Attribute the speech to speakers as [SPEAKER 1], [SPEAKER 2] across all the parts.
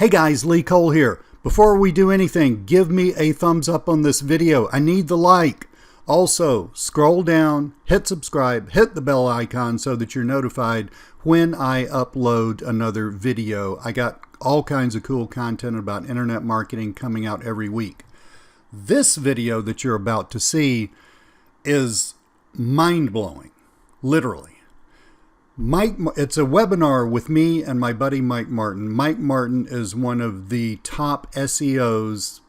[SPEAKER 1] Hey guys, Lee Cole here. Before we do anything, give me a thumbs up on this video. I need the like. Also, scroll down, hit subscribe, hit the bell icon so that you're notified when I upload another video. I got all kinds of cool content about internet marketing coming out every week. This video that you're about to see is mind-blowing, literally. It's a webinar with me and my buddy Mike Martin. Mike Martin is one of the top SEOs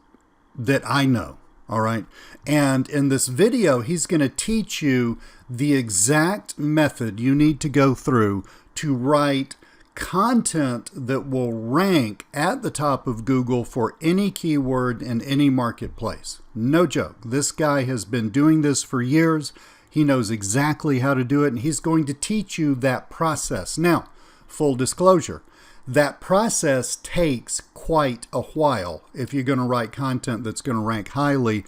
[SPEAKER 1] that I know, all right? And in this video, he's going to teach you the exact method you need to go through to write content that will rank at the top of Google for any keyword in any marketplace. No joke. This guy has been doing this for years. He knows exactly how to do it, and he's going to teach you that process. Now, full disclosure, that process takes quite a while if you're going to write content that's going to rank highly.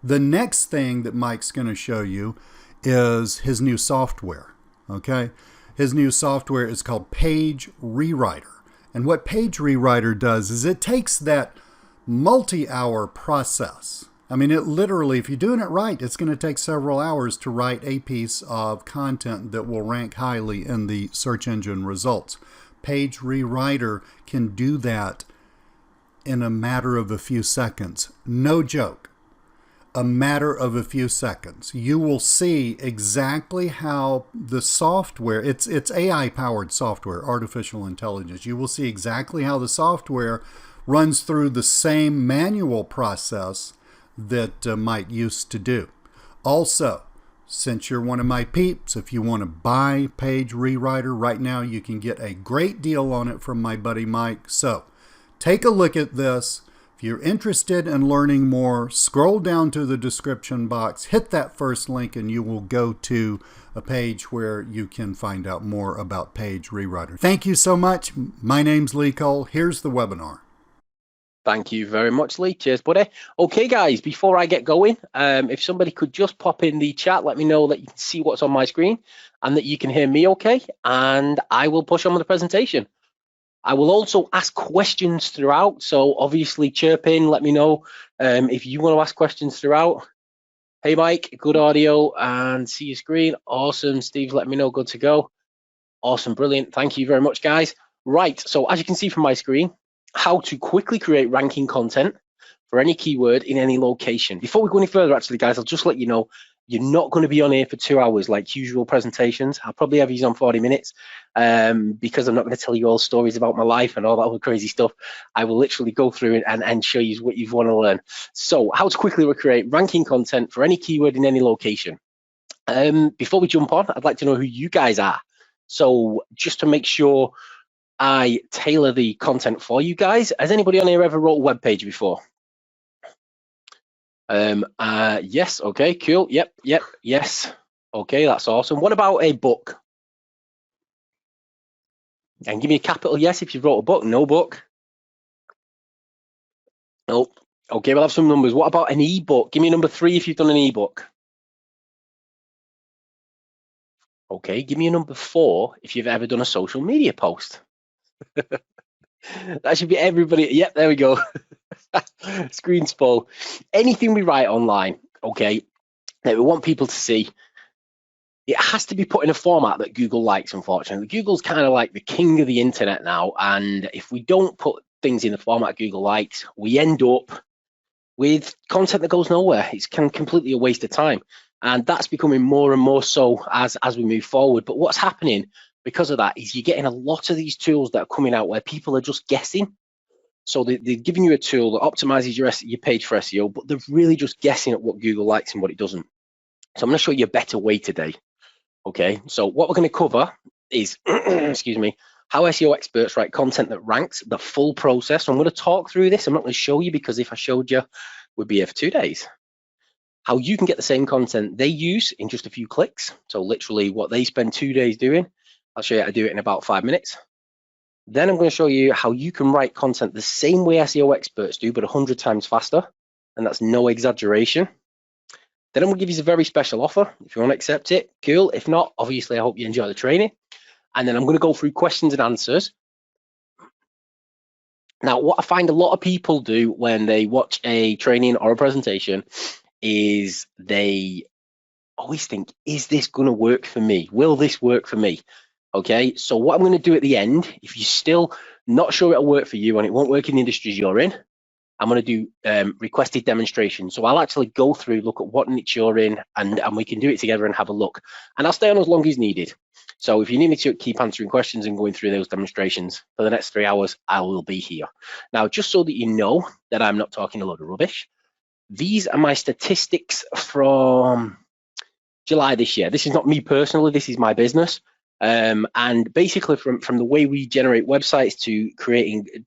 [SPEAKER 1] The next thing that Mike's going to show you is his new software, okay? His new software is called PageRewriter. And what PageRewriter does is it takes that multi-hour process. I mean, it literally, if you're doing it right, it's going to take several hours to write a piece of content that will rank highly in the search engine results. PageRewriter can do that in a matter of a few seconds. No joke. A matter of a few seconds. You will see exactly how the software, it's AI-powered software, artificial intelligence. You will see exactly how the software runs through the same manual process that Mike used to do. Also, since you're one of my peeps, if you want to buy PageRewriter right now, you can get a great deal on it from my buddy Mike. So take a look at this. If you're interested in learning more, scroll down to the description box, hit that first link, and you will go to a page where you can find out more about PageRewriter. Thank you so much. My name's Lee Cole. Here's the webinar.
[SPEAKER 2] Thank you very much, Lee. Cheers, buddy. Okay, guys, before I get going, if somebody could just pop in the chat, let me know that you can see what's on my screen and that you can hear me okay, and I will push on with the presentation. I will also ask questions throughout, so obviously chirp in, let me know if you want to ask questions throughout. Hey, Mike, good audio and see your screen. Awesome. Steve, let me know, good to go. Awesome, brilliant. Thank you very much, guys. Right, so as you can see from my screen, how to quickly create ranking content for any keyword in any location. Before we go any further, actually, guys, I'll just let you know, you're not going to be on here for 2 hours like usual presentations. I'll probably have these on 40 minutes because I'm not going to tell you all stories about my life and all that other crazy stuff. I will literally go through it and show you what you want to learn. So how to quickly create ranking content for any keyword in any location. Before we jump on, I'd like to know who you guys are. So just to make sure I tailor the content for you guys. Has anybody on here ever wrote a web page before? Yes, okay, cool. Yep, yes. Okay, that's awesome. What about a book? And give me a capital yes if you wrote a book. No book. Nope. Okay, we'll have some numbers. What about an ebook? Give me number 3 if you've done an ebook. Okay, give me a number 4 if you've ever done a social media post. That should be everybody. Yep, there we go. Screen's full. Anything we write online, okay, that we want people to see, it has to be put in a format that Google likes, unfortunately. Google's kind of like the king of the internet now, and if we don't put things in the format Google likes, we end up with content that goes nowhere. It's completely a waste of time, and that's becoming more and more so as we move forward. But what's happening because of that is you're getting a lot of these tools that are coming out where people are just guessing. So they're giving you a tool that optimizes your page for SEO, but they're really just guessing at what Google likes and what it doesn't. So I'm going to show you a better way today. Okay, so what we're going to cover is, excuse me, how SEO experts write content that ranks, the full process. So I'm going to talk through this. I'm not going to show you because if I showed you, we'd be here for 2 days. How you can get the same content they use in just a few clicks. So literally what they spend 2 days doing, I'll show you how to do it in about 5 minutes. Then I'm going to show you how you can write content the same way SEO experts do, but 100 times faster. And that's no exaggeration. Then I'm going to give you a very special offer. If you want to accept it, cool. If not, obviously, I hope you enjoy the training. And then I'm going to go through questions and answers Now, what I find a lot of people do when they watch a training or a presentation is they always think, is this going to work for me? Will this work for me? Okay, so what I'm going to do at the end, if you're still not sure it'll work for you and it won't work in the industries you're in, I'm going to do requested demonstrations. So I'll actually go through, look at what niche you're in, and we can do it together and have a look. And I'll stay on as long as needed. So if you need me to keep answering questions and going through those demonstrations for the next 3 hours, I will be here. Now, just so that you know that I'm not talking a lot of rubbish, these are my statistics from July this year. This is not me personally, this is my business. And basically from the way we generate websites to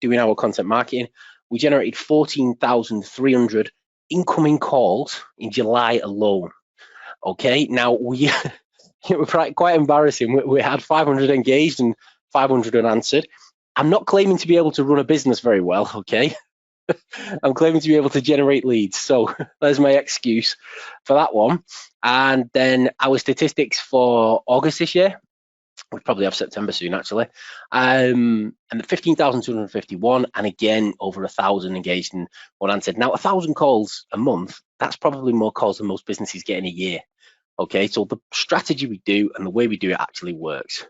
[SPEAKER 2] doing our content marketing, we generated 14,300 incoming calls in July alone. Okay, now it was quite embarrassing. We had 500 engaged and 500 unanswered. I'm not claiming to be able to run a business very well, okay? I'm claiming to be able to generate leads. So there's my excuse for that one. And then our statistics for August this year, we probably have September soon actually, and the 15,251, and again over 1,000 engaged and unanswered. Now 1,000 calls a month, that's probably more calls than most businesses get in a year. Okay, so the strategy we do and the way we do it actually works.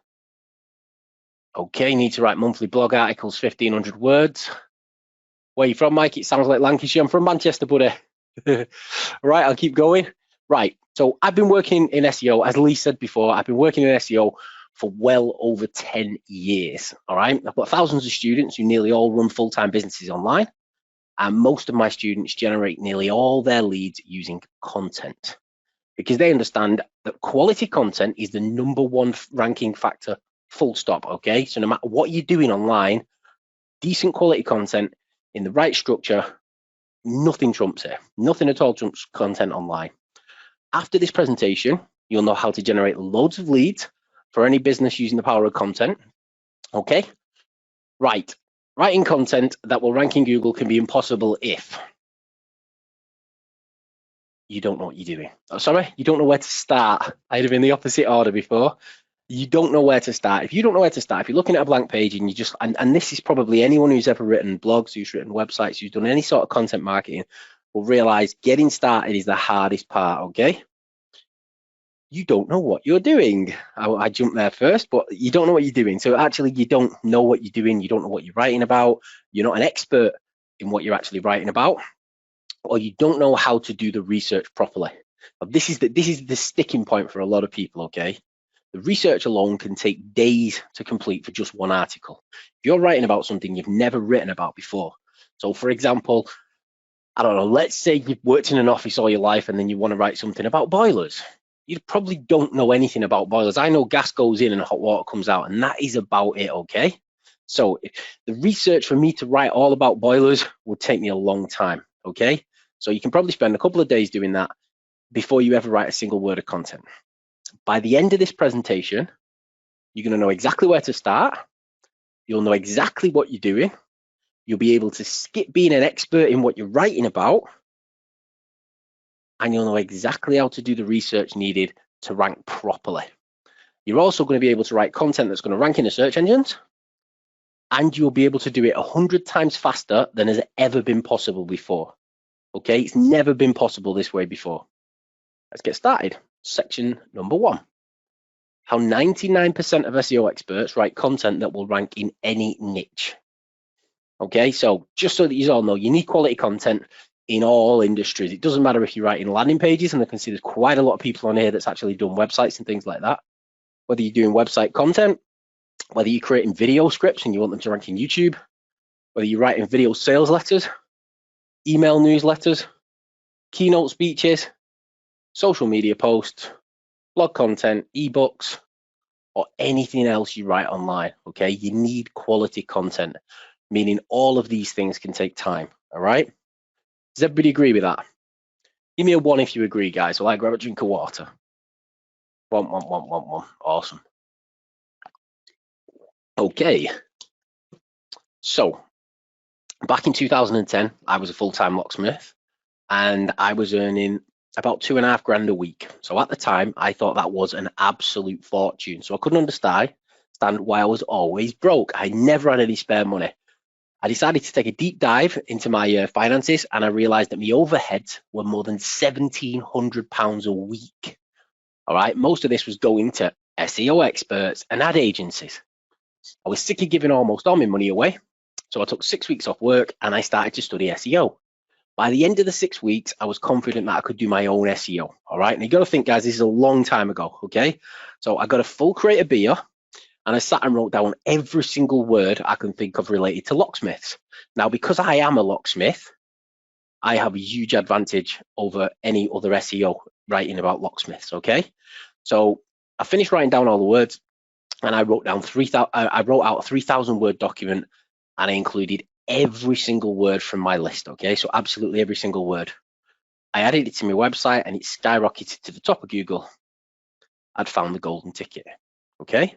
[SPEAKER 2] Okay, need to write monthly blog articles, 1,500 words. Where are you from, Mike? It sounds like Lancashire. I'm from Manchester, buddy. Right, I'll keep going. Right, so I've been working in SEO, as Lee said before, I've been working in SEO for well over 10 years, all right? I've got thousands of students who nearly all run full-time businesses online, and most of my students generate nearly all their leads using content, because they understand that quality content is the #1 ranking factor, full stop, okay? So no matter what you're doing online, decent quality content in the right structure, nothing trumps it. Nothing at all trumps content online. After this presentation, you'll know how to generate loads of leads for any business using the power of content. Okay, right. Writing content that will rank in Google can be impossible if you don't know what you're doing. Oh, sorry, you don't know where to start. I'd have been the opposite order before. You don't know where to start. If you don't know where to start, if you're looking at a blank page and you just, and this is probably anyone who's ever written blogs, who's written websites, who's done any sort of content marketing, will realize getting started is the hardest part, okay? You don't know what you're doing. I jumped there first, but you don't know what you're doing. So actually, you don't know what you're doing. You don't know what you're writing about. You're not an expert in what you're actually writing about, or you don't know how to do the research properly. But this is the sticking point for a lot of people, okay? The research alone can take days to complete for just one article. If you're writing about something you've never written about before, so for example, I don't know, let's say you've worked in an office all your life and then you want to write something about boilers. You probably don't know anything about boilers. I know gas goes in and hot water comes out, and that is about it, okay? So the research for me to write all about boilers would take me a long time, okay? So you can probably spend a couple of days doing that before you ever write a single word of content. By the end of this presentation, you're going to know exactly where to start. You'll know exactly what you're doing. You'll be able to skip being an expert in what you're writing about, and you'll know exactly how to do the research needed to rank properly. You're also going to be able to write content that's going to rank in the search engines, and you'll be able to do it 100 times faster than has ever been possible before. Okay, it's never been possible this way before. Let's get started. Section number 1. How 99% of SEO experts write content that will rank in any niche. Okay, so just so that you all know, you need quality content in all industries. It doesn't matter if you're writing landing pages, and I can see there's quite a lot of people on here that's actually done websites and things like that. Whether you're doing website content, whether you're creating video scripts and you want them to rank in YouTube, whether you're writing video sales letters, email newsletters, keynote speeches, social media posts, blog content, ebooks, or anything else you write online, okay? You need quality content, meaning all of these things can take time, all right? Does everybody agree with that? Give me a 1 if you agree, guys. Will I grab a drink of water? 1. Awesome. Okay. So, back in 2010, I was a full-time locksmith, and I was earning about 2.5 grand a week. So at the time, I thought that was an absolute fortune. So I couldn't understand why I was always broke. I never had any spare money. I decided to take a deep dive into my finances, and I realized that my overheads were more than £1,700 a week. All right, most of this was going to SEO experts and ad agencies. I was sick of giving almost all my money away, so I took 6 weeks off work and I started to study SEO. By the end of the 6 weeks, I was confident that I could do my own SEO. All right, and you got to think, guys, this is a long time ago. Okay, so I got a full crate of beer, and I sat and wrote down every single word I can think of related to locksmiths. Now, because I am a locksmith, I have a huge advantage over any other SEO writing about locksmiths. Okay, so I finished writing down all the words, and I wrote down I wrote out a 3,000 word document, and I included every single word from my list. Okay, so absolutely every single word. I added it to my website, and it skyrocketed to the top of Google. I'd found the golden ticket. Okay.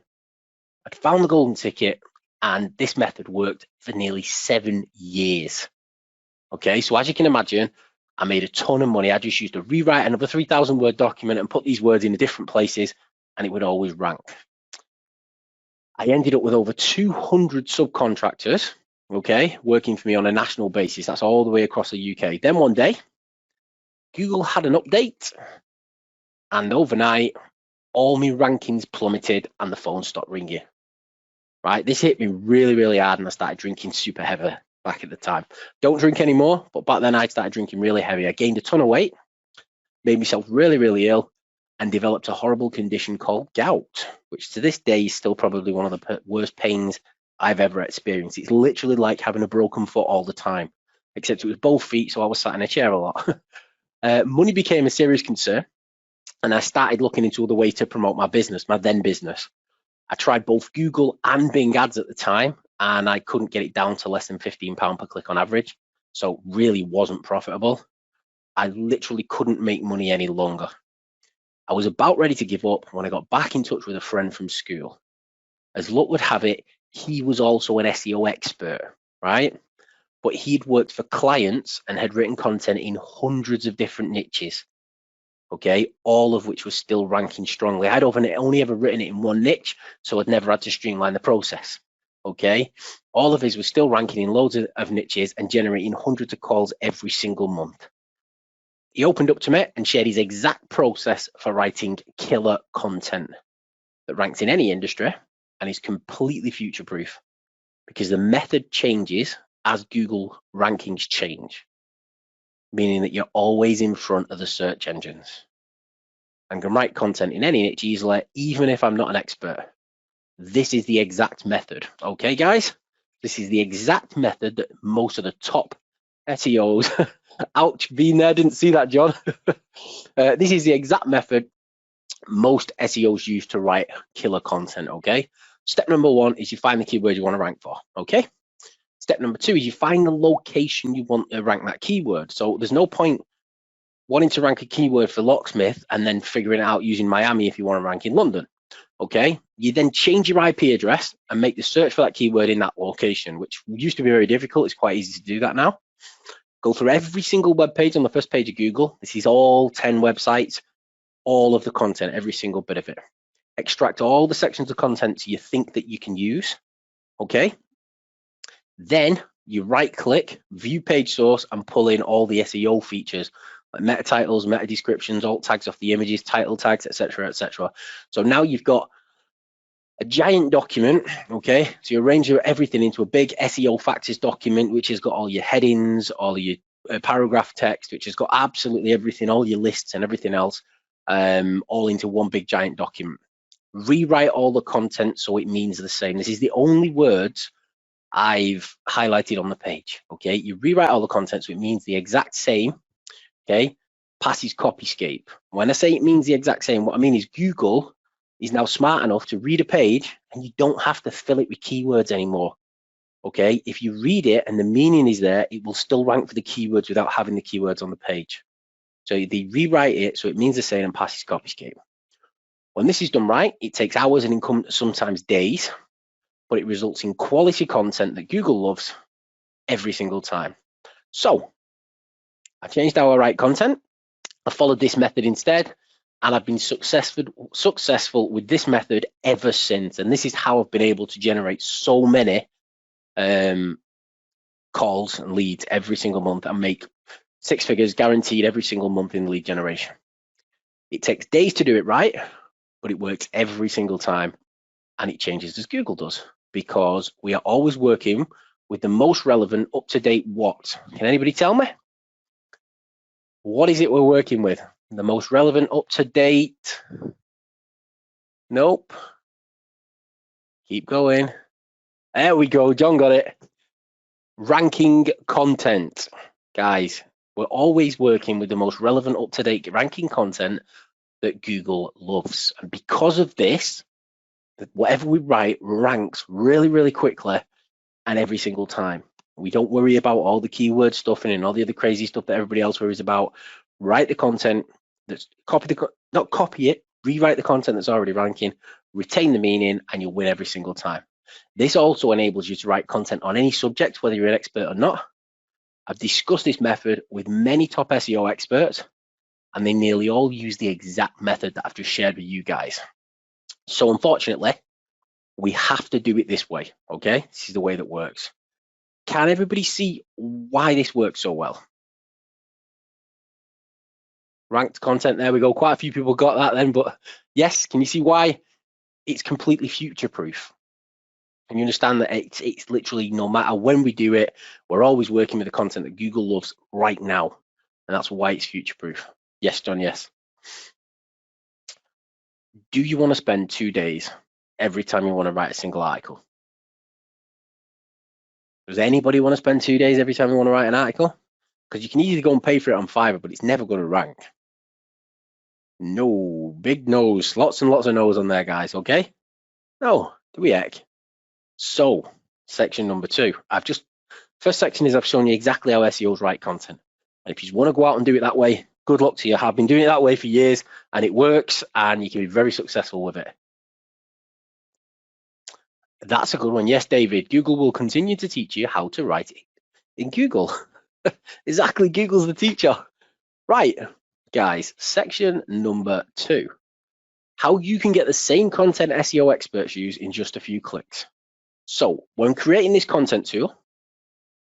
[SPEAKER 2] I'd found the golden ticket, and this method worked for nearly 7 years. Okay, so as you can imagine, I made a ton of money. I just used to rewrite another 3,000 word document and put these words in different places, and it would always rank. I ended up with over 200 subcontractors, okay, working for me on a national basis. That's all the way across the UK. Then one day, Google had an update, and overnight, all my rankings plummeted and the phone stopped ringing. Right, this hit me really, really hard, and I started drinking super heavy back at the time. Don't drink anymore, but back then I started drinking really heavy. I gained a ton of weight, made myself really, really ill, and developed a horrible condition called gout, which to this day is still probably one of the worst pains I've ever experienced. It's literally like having a broken foot all the time, except it was both feet, so I was sat in a chair a lot. Money became a serious concern, and I started looking into other ways to promote my business, my then business. I tried both Google and Bing ads at the time, and I couldn't get it down to less than £15 per click on average. So really wasn't profitable. I literally couldn't make money any longer. I was about ready to give up when I got back in touch with a friend from school. As luck would have it, he was also an SEO expert, right? But he'd worked for clients and had written content in hundreds of different niches. Okay, all of which was still ranking strongly. I'd only ever written it in one niche, so I'd never had to streamline the process. Okay, all of his was still ranking in loads of niches and generating hundreds of calls every single month. He opened up to me and shared his exact process for writing killer content that ranks in any industry and is completely future-proof, because the method changes as Google rankings change, meaning that you're always in front of the search engines and can write content in any niche easily, even if I'm not an expert. This is the exact method. Okay, guys? This is the exact method that most of the top SEOs, ouch, being there, didn't see that, John. This is the exact method most SEOs use to write killer content, okay? Step number one is you find the keyword you want to rank for, okay? Step number two is you find the location you want to rank that keyword. So there's no point wanting to rank a keyword for locksmith and then figuring it out using Miami if you want to rank in London. Okay, you then change your IP address and make the search for that keyword in that location, which used to be very difficult. It's quite easy to do that now. Go through every single web page on the first page of Google. This is all 10 websites, all of the content, every single bit of it. Extract all the sections of content you think that you can use. Okay, then you right click, view page source, and pull in all the SEO features like meta titles, meta descriptions, alt tags off the images, title tags, etc., etc. So now you've got a giant document, okay? So you arrange everything into a big SEO factors document, which has got all your headings, all your paragraph text, which has got absolutely everything, all your lists and everything else, all into one big giant document. Rewrite all the content so it means the same. This is the only words I've highlighted on the page, okay? You rewrite all the content so it means the exact same, okay? Passes copyscape. When I say it means the exact same, what I mean is Google is now smart enough to read a page and you don't have to fill it with keywords anymore, okay? If you read it and the meaning is there, it will still rank for the keywords without having the keywords on the page. So they rewrite it so it means the same and passes copyscape. When this is done right, it takes hours and sometimes days, but it results in quality content that Google loves every single time. So I changed how I write content. I followed this method instead, and I've been successful with this method ever since. And this is how I've been able to generate so many calls and leads every single month and make 6 figures guaranteed every single month in lead generation. It takes days to do it right, but it works every single time, and it changes as Google does, because we are always working with the most relevant, up-to-date what? Can anybody tell me? What is it we're working with? The most relevant, up-to-date? Nope. Keep going. There we go. John got it. Ranking content. Guys, we're always working with the most relevant, up-to-date ranking content that Google loves. And because of this, whatever we write ranks really, really quickly and every single time. We don't worry about all the keyword stuff and all the other crazy stuff that everybody else worries about. Write the content, not copy it, rewrite the content that's already ranking, retain the meaning, and you'll win every single time. This also enables you to write content on any subject, whether you're an expert or not. I've discussed this method with many top SEO experts, and they nearly all use the exact method that I've just shared with you guys. So unfortunately, we have to do it this way, okay? This is the way that works. Can everybody see why this works so well? Ranked content, there we go. Quite a few people got that then, but yes, can you see why it's completely future-proof? And you understand that it's literally, no matter when we do it, we're always working with the content that Google loves right now. And that's why it's future-proof. Yes, John, yes. Do you want to spend 2 days every time you want to write a single article? Does anybody want to spend 2 days every time you want to write an article? Because you can easily go and pay for it on Fiverr, but it's never going to rank. No, big no's, lots and lots of no's on there, guys, okay? No, do we heck? So, section number 2. First section is I've shown you exactly how SEOs write content. And if you want to go out and do it that way, good luck to you. I've been doing it that way for years, and it works, and you can be very successful with it. That's a good one. Yes, David, Google will continue to teach you how to write it in Google. Exactly, Google's the teacher. Right, guys, section number 2. How you can get the same content SEO experts use in just a few clicks. So when creating this content tool,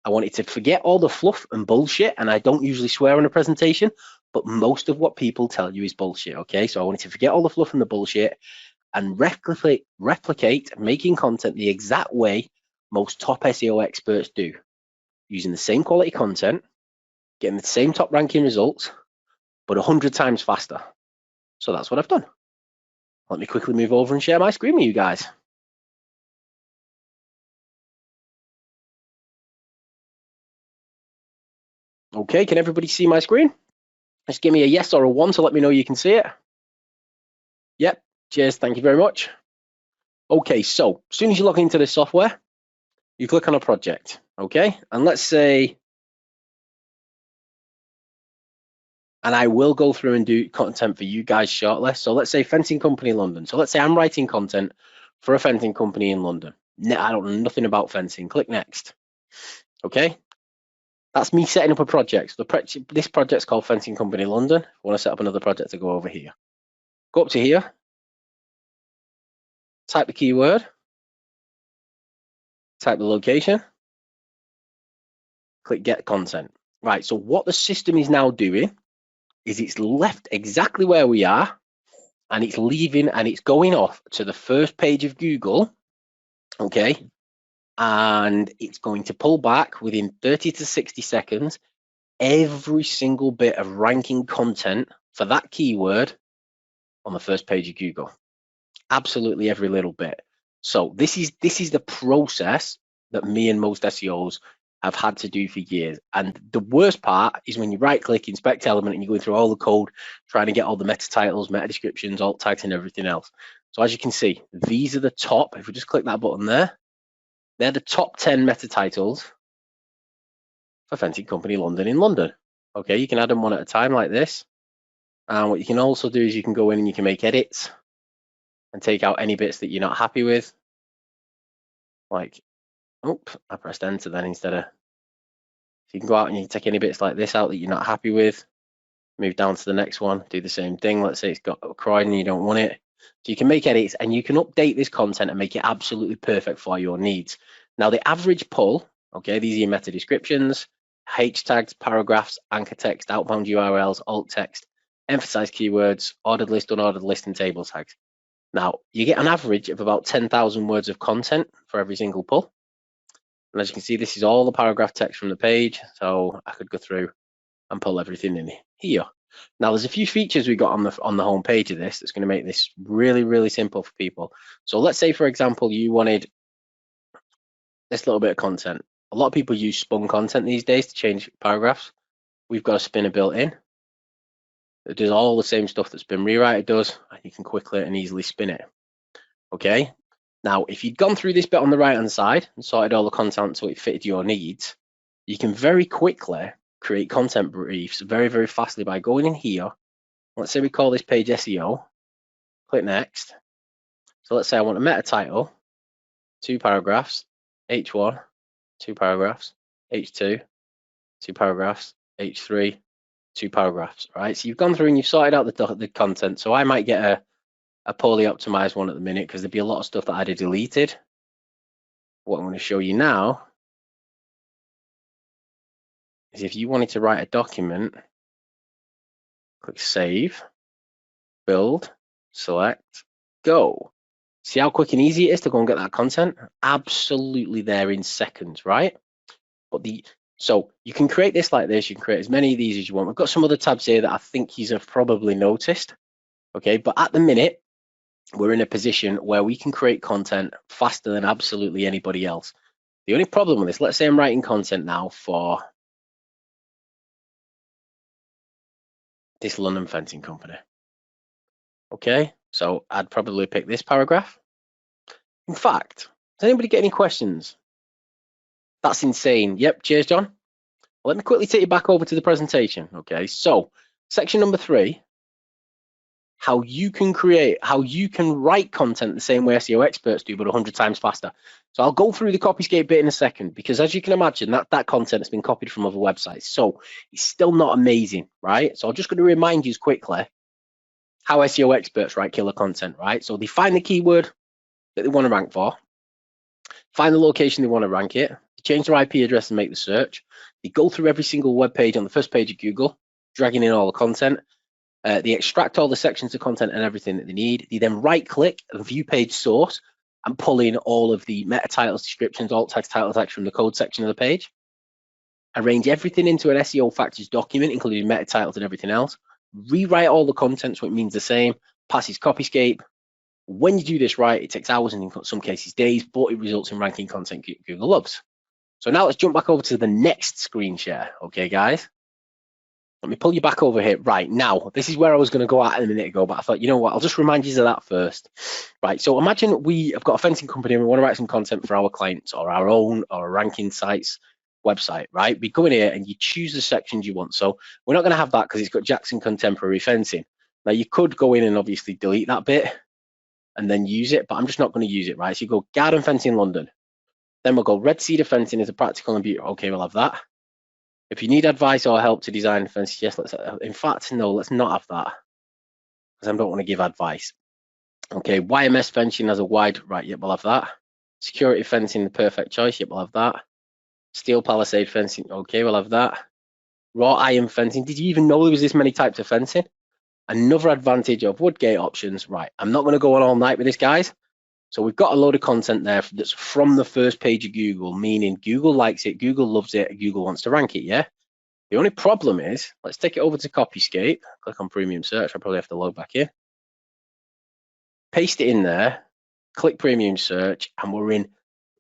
[SPEAKER 2] I want it to forget all the fluff and bullshit, and I don't usually swear on a presentation, but most of what people tell you is bullshit, okay? So I want it to forget all the fluff and the bullshit and replicate making content the exact way most top SEO experts do, using the same quality content, getting the same top ranking results, but 100 times faster. So that's what I've done. Let me quickly move over and share my screen with you guys. Okay, can everybody see my screen? Just give me a yes or a 1 to let me know you can see it. Yep, cheers, thank you very much. Okay, so as soon as you log into this software, you click on a project, okay? And let's say, and I will go through and do content for you guys shortly. So let's say fencing company London. So let's say I'm writing content for a fencing company in London. I don't know nothing about fencing. Click next, okay? That's me setting up a project. So this project's called Fencing Company London. I want to set up another project to go over here. Go up to here, type the keyword, type the location, click get content. Right, so what the system is now doing is it's left exactly where we are, and it's leaving and it's going off to the first page of Google, okay? And it's going to pull back within 30 to 60 seconds every single bit of ranking content for that keyword on the first page of Google. Absolutely every little bit. So this is the process that me and most SEOs have had to do for years. And the worst part is when you right click, inspect element, and you're going through all the code, trying to get all the meta titles, meta descriptions, alt tags, and everything else. So as you can see, these are the top, if we just click that button there, they're the top 10 meta titles for Fencing Company London in London. Okay, you can add them one at a time like this. And what you can also do is you can go in and you can make edits and take out any bits that you're not happy with. Like, oh, I pressed enter then instead of. So you can go out and you can take any bits like this out that you're not happy with. Move down to the next one, do the same thing. Let's say it's got a crown and you don't want it. So you can make edits and you can update this content and make it absolutely perfect for your needs. Now, the average pull Okay, these are your meta descriptions, H tags, paragraphs, anchor text, outbound URLs, alt text, emphasize keywords, ordered list, unordered list, and table tags. Now, you get an average of about 10,000 words of content for every single pull. And as you can see, this is all the paragraph text from the page. So I could go through and pull everything in here. Now, there's a few features we got on the home page of this that's going to make this really, really simple for people. So let's say, for example, you wanted this little bit of content. A lot of people use spun content these days to change paragraphs. We've got a spinner built in. It does all the same stuff that PageRewriter does, and you can quickly and easily spin it. Okay. Now, if you'd gone through this bit on the right-hand side and sorted all the content so it fitted your needs, you can very quickly create content briefs very, very fastly by going in here. Let's say we call this page SEO. Click next. So let's say I want a meta title, 2 paragraphs, H1, 2 paragraphs, H2, 2 paragraphs, H3, 2 paragraphs, right? So you've gone through and you've sorted out the content. So I might get a poorly optimized one at the minute because there'd be a lot of stuff that I'd have deleted. What I'm going to show you now is if you wanted to write a document, click save, build, select, go. See how quick and easy it is to go and get that content? Absolutely there in seconds, right? So you can create this like this. You can create as many of these as you want. We've got some other tabs here that I think you have probably noticed. Okay, but at the minute, we're in a position where we can create content faster than absolutely anybody else. The only problem with this, let's say I'm writing content now for this London fencing company. Okay, so I'd probably pick this paragraph. In fact, does anybody get any questions? That's insane. Yep, cheers, John. Let me quickly take you back over to the presentation. Okay, so section number 3, how you can write content the same way SEO experts do, but 100 times faster. So I'll go through the copyscape bit in a second, because as you can imagine, that content has been copied from other websites. So it's still not amazing, right? So I'm just going to remind you quickly how SEO experts write killer content, right? So they find the keyword that they want to rank for, find the location they want to rank it, they change their IP address and make the search. They go through every single web page on the first page of Google, dragging in all the content. They extract all the sections of content and everything that they need. They then right-click and view page source and pull in all of the meta titles, descriptions, alt text, title text from the code section of the page. Arrange everything into an SEO factors document, including meta titles and everything else. Rewrite all the content so it means the same. Passes copyscape. When you do this right, it takes hours and in some cases days, but it results in ranking content Google loves. So now let's jump back over to the next screen share. Okay, guys. Let me pull you back over here. Right, now, this is where I was going to go at a minute ago, but I thought, you know what, I'll just remind you of that first. Right, so imagine we have got a fencing company and we want to write some content for our clients or our own or a ranking site's website, right? We go in here and you choose the sections you want. So we're not going to have that because it's got Jackson Contemporary Fencing. Now, you could go in and obviously delete that bit and then use it, but I'm just not going to use it, right? So you go Garden Fencing London. Then we'll go Red Cedar Fencing as a practical and beauty. Okay, we'll have that. If you need advice or help to design fences, yes, in fact, no, let's not have that because I don't want to give advice. Okay, YMS fencing has a wide, right, yep, we'll have that. Security fencing, the perfect choice, yep, we'll have that. Steel palisade fencing, okay, we'll have that. Raw iron fencing, did you even know there was this many types of fencing? Another advantage of Woodgate options, right, I'm not going to go on all night with this, guys. So we've got a load of content there that's from the first page of Google, meaning Google likes it, Google loves it, Google wants to rank it, yeah? The only problem is, let's take it over to Copyscape, click on Premium Search, I'll probably have to log back in. Paste it in there, click Premium Search, and we're in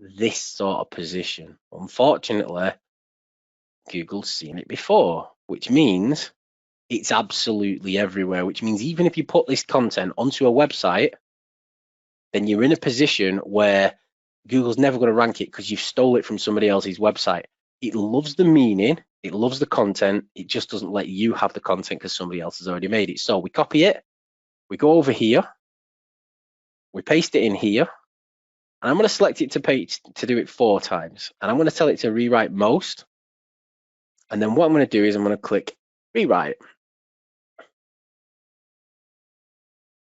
[SPEAKER 2] this sort of position. Unfortunately, Google's seen it before, which means it's absolutely everywhere, which means even if you put this content onto a website, then you're in a position where Google's never going to rank it because you've stole it from somebody else's website. It loves the meaning, it loves the content, it just doesn't let you have the content because somebody else has already made it. So we copy it, we go over here, we paste it in here, and I'm going to select it to do it 4 times. And I'm going to tell it to rewrite most. And then what I'm going to do is I'm going to click rewrite.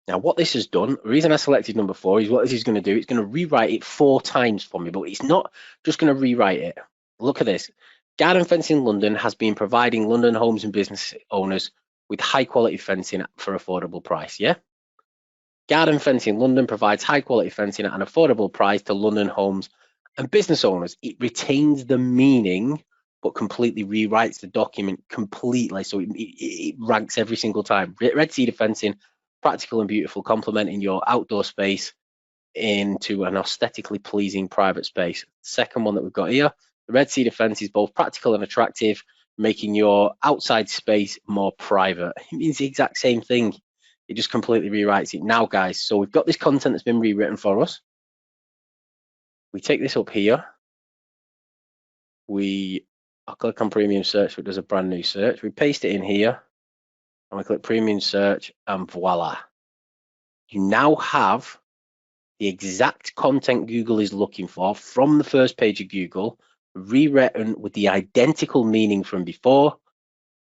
[SPEAKER 2] Now, what this has done, the reason I selected number 4 is what this is going to do. It's going to rewrite it 4 times for me, but it's not just going to rewrite it. Look at this. Garden Fencing London has been providing London homes and business owners with high quality fencing for affordable price. Yeah. Garden Fencing London provides high quality fencing at an affordable price to London homes and business owners. It retains the meaning, but completely rewrites the document completely. So it ranks every single time. Red cedar fencing, practical and beautiful, complementing your outdoor space into an aesthetically pleasing private space. Second one that we've got here, the red cedar fence is both practical and attractive, making your outside space more private. It means the exact same thing. It just completely rewrites it. Now, guys, so we've got this content that's been rewritten for us. We take this up here. I'll click on premium search, so it does a brand new search. We paste it in here, and we click premium search, and voila. You now have the exact content Google is looking for from the first page of Google, rewritten with the identical meaning from before.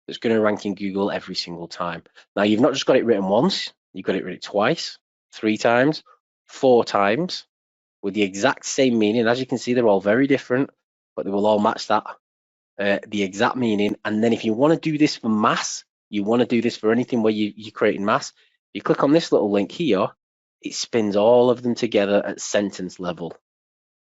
[SPEAKER 2] That's going to rank in Google every single time. Now, you've not just got it written once, you've got it written twice, 3 times, 4 times, with the exact same meaning. As you can see, they're all very different, but they will all match that, the exact meaning. And then if you want to do this for mass, you want to do this for anything where you're creating mass, you click on this little link here, it spins all of them together at sentence level.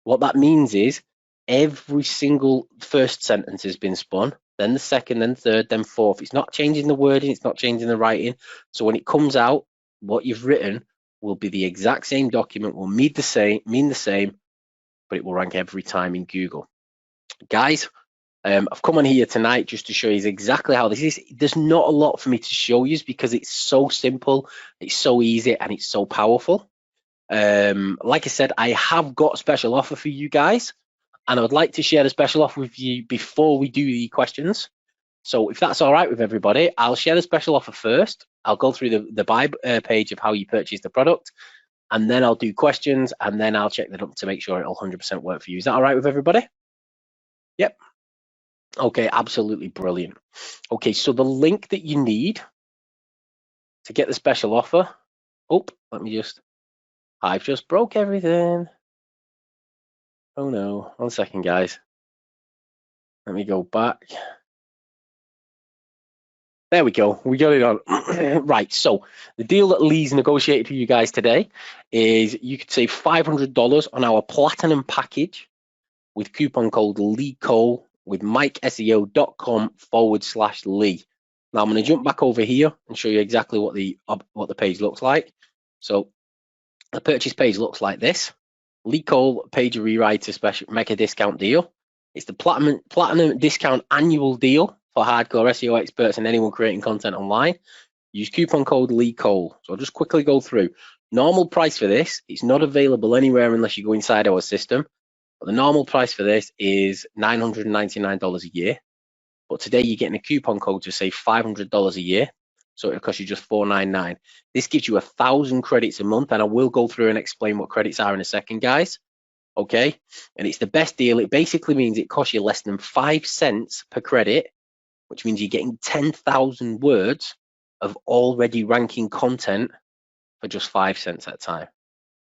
[SPEAKER 2] What that means is every single first sentence has been spun, then the second, then third, then fourth. It's not changing the wording, it's not changing the writing. So when it comes out, what you've written will be the exact same document, will mean the same, but it will rank every time in Google. Guys, I've come on here tonight just to show you exactly how this is. There's not a lot for me to show you because it's so simple, it's so easy, and it's so powerful. Like I said, I have got a special offer for you guys, and I would like to share the special offer with you before we do the questions. So if that's all right with everybody, I'll share the special offer first. I'll go through the buy page of how you purchase the product, and then I'll do questions, and then I'll check that up to make sure it'll 100% work for you. Is that all right with everybody? Yep. Okay, absolutely brilliant. Okay, so the link that you need to get the special offer. Oh, I've just broke everything. Oh no, 1 second, guys. Let me go back. There we go, we got it on. Right, so the deal that Lee's negotiated for you guys today is you could save $500 on our platinum package with coupon code LeeCole with mikeseo.com/Lee. Now I'm going to jump back over here and show you exactly what the page looks like. So the purchase page looks like this. LeeCole PageRewriter special mega discount deal. It's the platinum discount annual deal for hardcore SEO experts and anyone creating content online. Use coupon code LeeCole. So I'll just quickly go through. Normal price for this, it's not available anywhere unless you go inside our system. But the normal price for this is $999 a year. But today you're getting a coupon code to save $500 a year. So it'll cost you just $499. This gives you 1,000 credits a month, and I will go through and explain what credits are in a second, guys. Okay, and it's the best deal. It basically means it costs you less than 5 cents per credit, which means you're getting 10,000 words of already ranking content for just 5 cents at a time.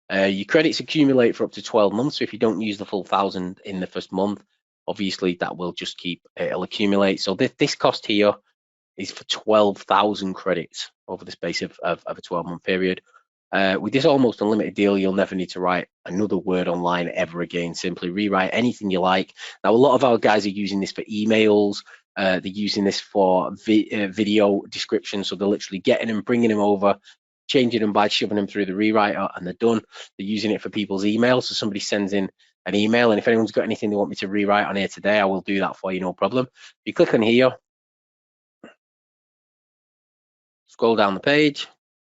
[SPEAKER 2] Your credits accumulate for up to 12 months. So if you don't use the full 1,000 in the first month, obviously that will just it'll accumulate. So this cost here is for 12,000 credits over the space of a 12-month period. With this almost unlimited deal, you'll never need to write another word online ever again. Simply rewrite anything you like. Now, a lot of our guys are using this for emails. They're using this for video descriptions. So they're literally getting them, bringing them over, changing them by shoving them through the rewriter, and they're done. They're using it for people's emails. So somebody sends in an email, and if anyone's got anything they want me to rewrite on here today, I will do that for you, no problem. You click on here, scroll down the page,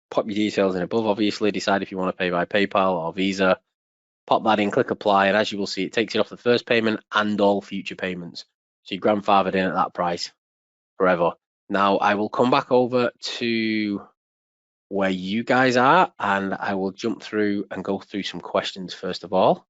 [SPEAKER 2] pop your details in above, obviously, decide if you want to pay by PayPal or Visa, pop that in, click apply, and as you will see, it takes it off the first payment and all future payments. So you're grandfathered in at that price forever. Now, I will come back over to where you guys are, and I will jump through and go through some questions first of all,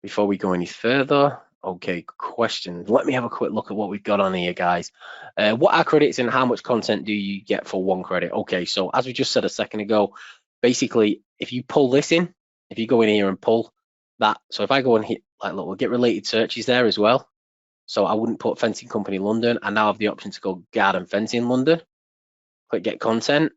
[SPEAKER 2] before we go any further. Okay, questions. Let me have a quick look at what we've got on here, guys. What are credits and how much content do you get for 1 credit? Okay, so as we just said a second ago, basically, if you pull this in, if you go in here and pull that, so if I go and hit Like, look, we'll get related searches there as well. So I wouldn't put fencing company London. I now have the option to go garden fencing London. Click get content.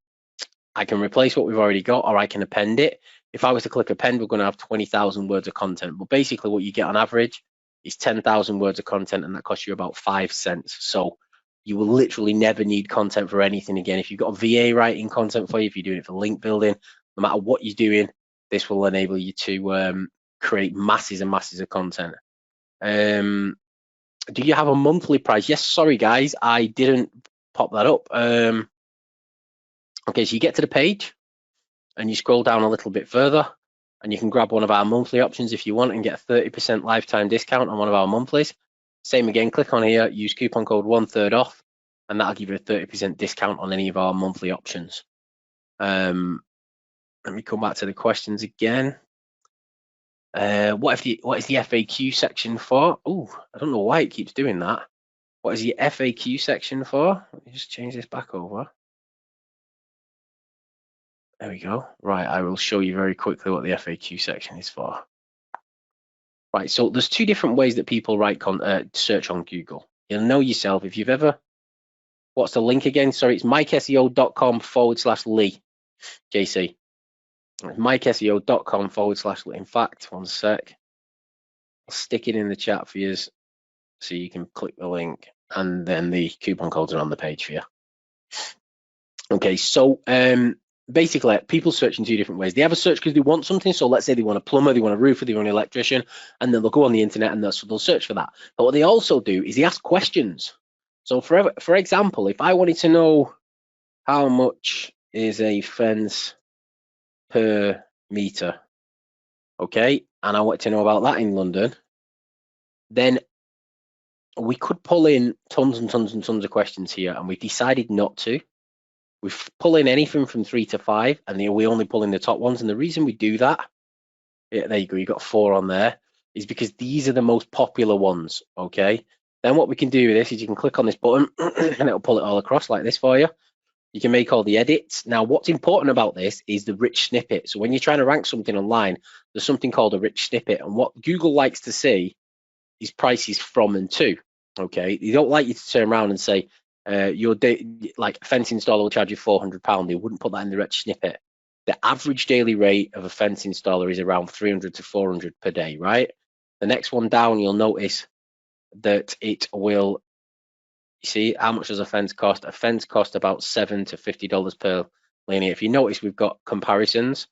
[SPEAKER 2] I can replace what we've already got, or I can append it. If I was to click append, we're going to have 20,000 words of content. But basically what you get on average is 10,000 words of content, and that costs you about 5 cents. So you will literally never need content for anything again. If you've got a VA writing content for you, if you're doing it for link building, no matter what you're doing, this will enable you to create masses and masses of content. Do you have a monthly price? Yes, sorry guys, I didn't pop that up. Okay, so you get to the page and you scroll down a little bit further, and you can grab one of our monthly options if you want and get a 30% lifetime discount on one of our monthlies. Same again, click on here, use coupon code 1/3 off, and that'll give you a 30% discount on any of our monthly options. Let me come back to the questions again. What is the FAQ section for? Oh, I don't know why it keeps doing that. What is the FAQ section for? Let me just change this back over. There we go. Right, I will show you very quickly what the FAQ section is for. Right, so there's two different ways that people write search on Google. You'll know yourself if you've ever. What's the link again? Sorry, it's mikeseo.com/Lee. JC. It's mikeseo.com/Lee. In fact, one sec. I'll stick it in the chat for you so you can click the link, and then the coupon codes are on the page for you. Okay, so basically people search in two different ways. They have a search because they want something. So let's say they want a plumber, they want a roofer, they want an electrician, and then they'll go on the internet and they'll search for that. But what they also do is they ask questions. So for example, if I wanted to know how much is a fence per meter, okay, and I wanted to know about that in London, then we could pull in tons and tons and tons of questions here, and we've decided not to. We pull in anything from 3 to 5, and we only pull in the top ones. And the reason we do that, yeah, there you go, you got 4 on there, is because these are the most popular ones, okay? Then what we can do with this is you can click on this button and it'll pull it all across like this for you. You can make all the edits. Now, what's important about this is the rich snippet. So when you're trying to rank something online, there's something called a rich snippet. And what Google likes to see is prices from and to, okay? They don't like you to turn around and say, like a fence installer will charge you £400. They wouldn't put that in the rich snippet. The average daily rate of a fence installer is around 300 to 400 per day, right? The next one down, you'll notice that it will, you see, how much does a fence cost? A fence costs about $7 to $50 per linear. If you notice, we've got comparisons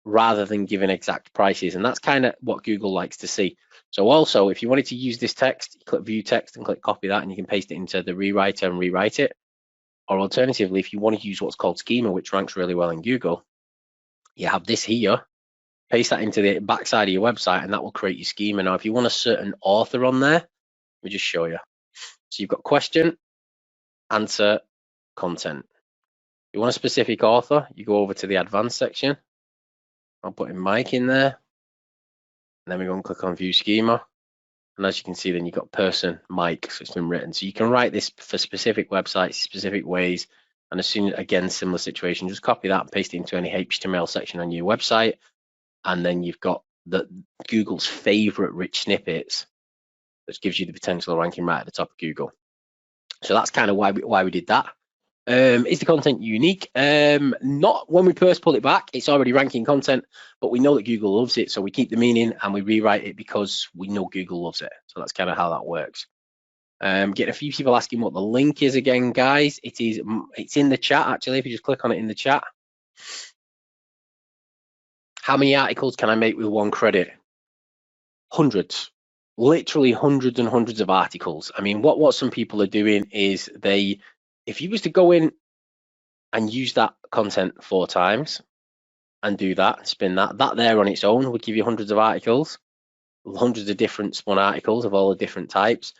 [SPEAKER 2] rather than giving exact prices, and that's kind of what Google likes to see. So also, if you wanted to use this text, you click view text and click copy that, and you can paste it into the rewriter and rewrite it. Or alternatively, if you want to use what's called schema, which ranks really well in Google, you have this here, paste that into the backside of your website, and that will create your schema. Now, if you want a certain author on there, let me just show you. So you've got question, answer, content. If you want a specific author, you go over to the advanced section. I'll put in Mike in there. And then we go and click on view schema. And as you can see, then you've got person, Mike, so it's been written. So you can write this for specific websites, specific ways. And as soon as, again, similar situation, just copy that and paste it into any HTML section on your website. And then you've got Google's favorite rich snippets, which gives you the potential of ranking right at the top of Google. So that's kind of why we did that. Is the content unique? Not when we first pull it back. It's already ranking content, but we know that Google loves it, so we keep the meaning and we rewrite it because we know Google loves it. So that's kind of how that works. Getting a few people asking what the link is again, guys. It's in the chat actually. If you just click on it in the chat. How many articles can I make with 1 credit? Hundreds. Literally hundreds and hundreds of articles. I mean, what some people are doing is if you was to go in and use that content 4 times and do that, spin that there on its own would give you hundreds of articles, hundreds of different spun articles of all the different types.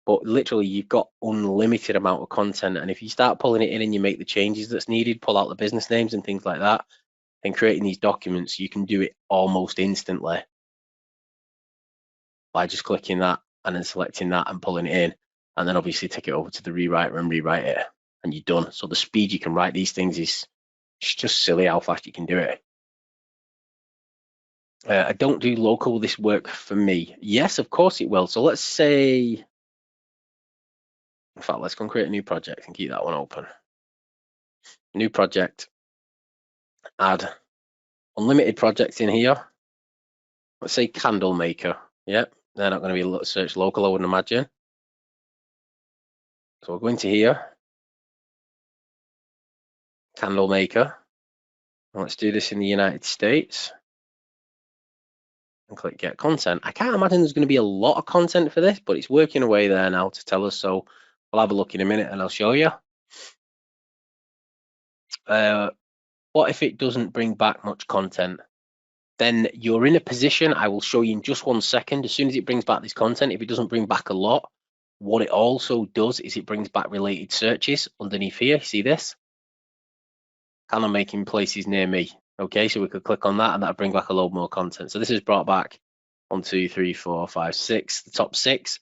[SPEAKER 2] But literally, you've got unlimited amount of content. And if you start pulling it in and you make the changes that's needed, pull out the business names and things like that, and creating these documents, you can do it almost instantly by just clicking that and then selecting that and pulling it in. And then obviously take it over to the rewriter and rewrite it, and you're done. So the speed you can write these things is just silly how fast you can do it. I don't do local. Will this work for me? Yes, of course it will. So let's say, in fact, let's go and create a new project and keep that one open. New project, add unlimited projects in here. Let's say candle maker. Yep, they're not going to be search local, I wouldn't imagine. So we'll go into here, candle maker. And let's do this in the United States. And click get content. I can't imagine there's going to be a lot of content for this, but it's working away there now to tell us. So we'll have a look in a minute and I'll show you. What if it doesn't bring back much content? Then you're in a position, I will show you in just 1 second, as soon as it brings back this content, if it doesn't bring back a lot, what it also does is it brings back related searches underneath here. See this? Candle making places near me. Okay, so we could click on that and that'll bring back a load more content. So this has brought back 1, 2, 3, 4, 5, 6, the top 6.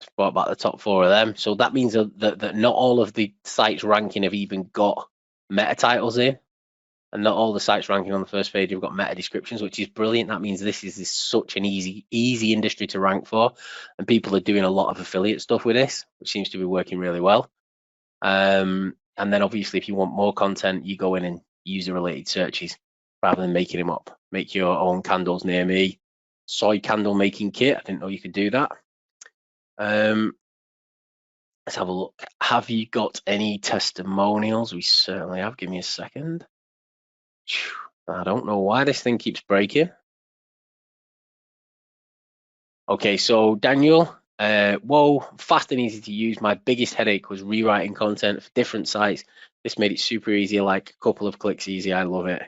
[SPEAKER 2] It's brought back the top 4 of them. So that means that not all of the sites ranking have even got meta titles in. And not all the sites ranking on the first page have got meta descriptions, which is brilliant. That means this is such an easy industry to rank for. And people are doing a lot of affiliate stuff with this, which seems to be working really well. And then obviously, if you want more content, you go in and use the related searches rather than making them up. Make your own candles near me. Soy candle making kit. I didn't know you could do that. Let's have a look. Have you got any testimonials? We certainly have. Give me a second. I don't know why this thing keeps breaking. Okay, so Daniel, whoa, fast and easy to use. My biggest headache was rewriting content for different sites. This made it super easy, like a couple of clicks easy. I love it.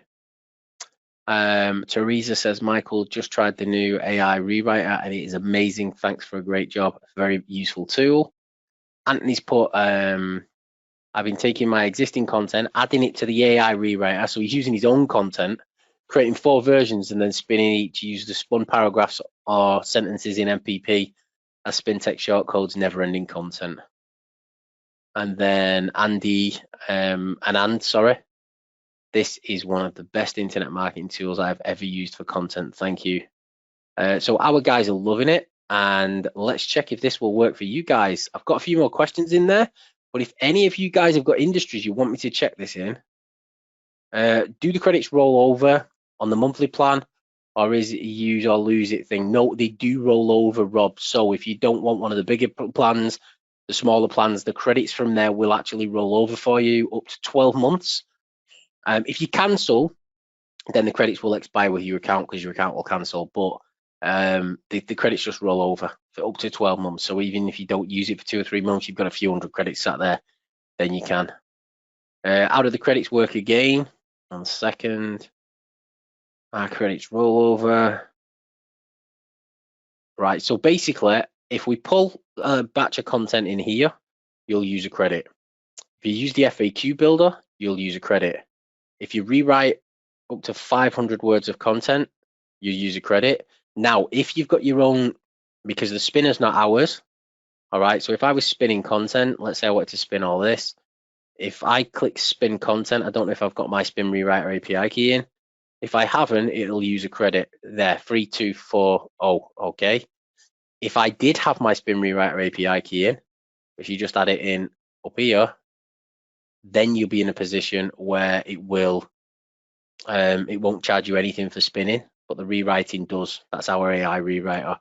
[SPEAKER 2] Teresa says, Michael just tried the new AI rewriter and it is amazing. Thanks for a great job. Very useful tool. Anthony's put, I've been taking my existing content, adding it to the AI rewriter. So he's using his own content, creating 4 versions and then spinning each, use the spun paragraphs or sentences in MPP as spin text shortcodes, never-ending content. And then Andy, sorry, this is one of the best internet marketing tools I've ever used for content. Thank you. So our guys are loving it. And let's check if this will work for you guys. I've got a few more questions in there. But if any of you guys have got industries you want me to check this in, do the credits roll over on the monthly plan, or is it a use or lose it thing? No, they do roll over, Rob. So if you don't want one of the bigger plans, the smaller plans, the credits from there will actually roll over for you up to 12 months. If you cancel, then the credits will expire with your account because your account will cancel. But the credits just roll over for up to 12 months. So even if you don't use it for 2 or 3 months, you've got a few hundred credits sat there, then you can. How do the credits work again? 1 second. Our credits roll over. Right, so basically, if we pull a batch of content in here, you'll use a credit. If you use the FAQ builder, you'll use a credit. If you rewrite up to 500 words of content, you use a credit. Now, if you've got your own, because the spinner's not ours, all right, so if I was spinning content, let's say I wanted to spin all this. If I click spin content, I don't know if I've got my spin rewriter API key in. If I haven't, it'll use a credit there, 3240, okay. If I did have my spin rewriter API key in, if you just add it in up here, then you'll be in a position where it won't charge you anything for spinning, but the rewriting does. That's our AI rewriter.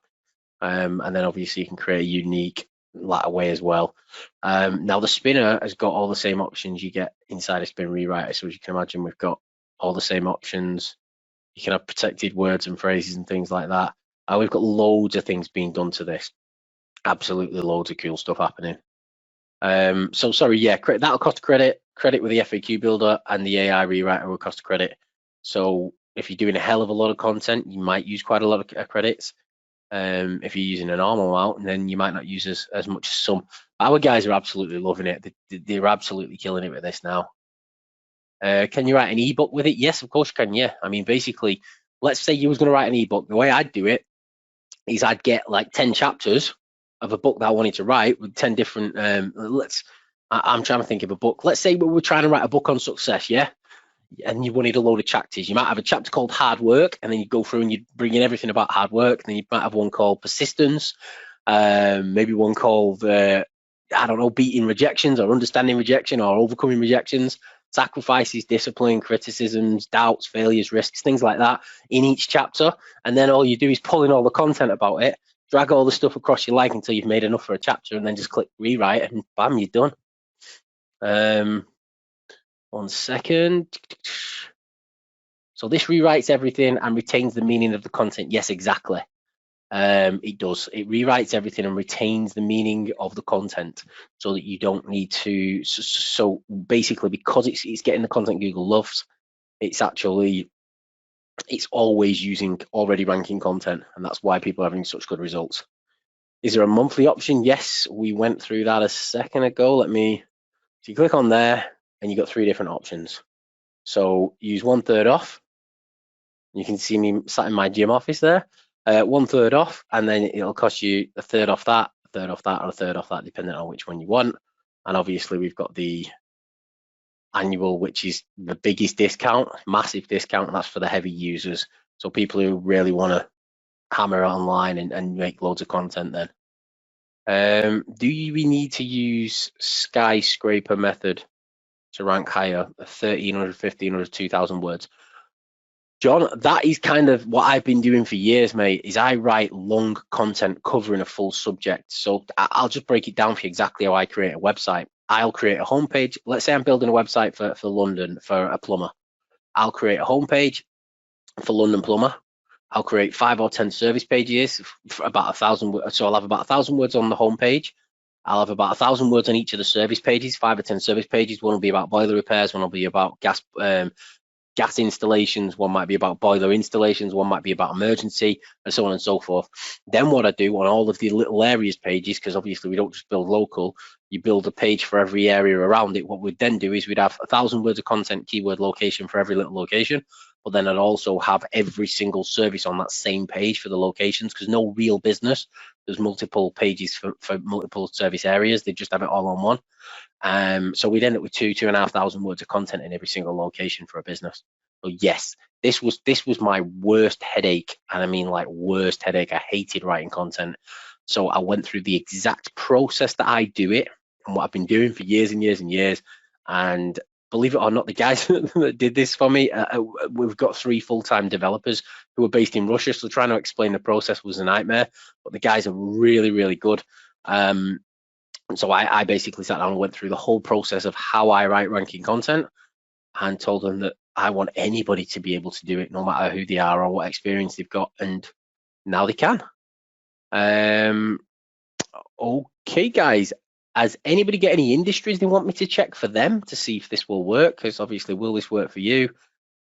[SPEAKER 2] And then obviously you can create a unique latter way as well. Now the spinner has got all the same options you get inside a spin rewriter. So as you can imagine, we've got all the same options. You can have protected words and phrases and things like that. We've got loads of things being done to this. Absolutely loads of cool stuff happening. So sorry, yeah, that'll cost a credit. Credit with the FAQ builder and the AI rewriter will cost a credit. So if you're doing a hell of a lot of content, you might use quite a lot of credits. If you're using a normal amount, then you might not use as much as some. Our guys are absolutely loving it. They're absolutely killing it with this now. Can you write an ebook with it? Yes, of course you can. Yeah, I mean, basically, let's say you was going to write an ebook. The way I'd do it is I'd get like 10 chapters of a book that I wanted to write with 10 different. I'm trying to think of a book. Let's say we were trying to write a book on success. Yeah, and you wanted a load of chapters. You might have a chapter called hard work, and then you go through and you bring in everything about hard work. Then you might have one called persistence, maybe one called I don't know, beating rejections or understanding rejection or overcoming rejections, sacrifices, discipline, criticisms, doubts, failures, risks, things like that in each chapter. And then all you do is pull in all the content about it, drag all the stuff across you like until you've made enough for a chapter, and then just click rewrite, and bam, you're done. 1 second. So this rewrites everything and retains the meaning of the content. Yes, exactly. It does. It rewrites everything and retains the meaning of the content, so that you don't need to. So basically, because it's getting the content Google loves, it's always using already ranking content, and that's why people are having such good results. Is there a monthly option? Yes, we went through that a second ago. So you click on there and you got 3 different options. So use 1/3 off. You can see me sat in my gym office there. 1/3 off, and then it'll cost you 1/3 off that, 1/3 off that, or 1/3 off that, depending on which one you want. And obviously we've got the annual, which is the biggest discount, massive discount, and that's for the heavy users. So people who really want to hammer online and make loads of content then. Do we need to use skyscraper method to rank higher, 1,300, 1,500, 2,000 words? John, that is kind of what I've been doing for years, mate, is I write long content covering a full subject. So I'll just break it down for you exactly how I create a website. I'll create a homepage. Let's say I'm building a website for London for a plumber. I'll create a homepage for London plumber. I'll create 5 or 10 service pages for about 1,000 words. So I'll have about 1,000 words on the homepage. I'll have about 1,000 words on each of the service pages, 5 or 10 service pages. One will be about boiler repairs, one will be about gas installations, one might be about boiler installations, one might be about emergency, and so on and so forth. Then what I do on all of the little areas pages, because obviously we don't just build local, you build a page for every area around it. What we'd then do is we'd have 1,000 words of content, keyword, location for every little location, but then I'd also have every single service on that same page for the locations, because no real business, there's multiple pages for multiple service areas. They just have it all on one. So we'd end up with 2,500 words of content in every single location for a business. So yes, this was my worst headache, and I mean like worst headache. I hated writing content. So I went through the exact process that I do it, and what I've been doing for years and years and years. And believe it or not, the guys that did this for me, we've got 3 full-time developers who are based in Russia. So trying to explain the process was a nightmare, but the guys are really, really good. So I basically sat down and went through the whole process of how I write ranking content, and told them that I want anybody to be able to do it, no matter who they are or what experience they've got, and now they can. Okay, guys, has anybody got any industries they want me to check for them to see if this will work? Because obviously, will this work for you?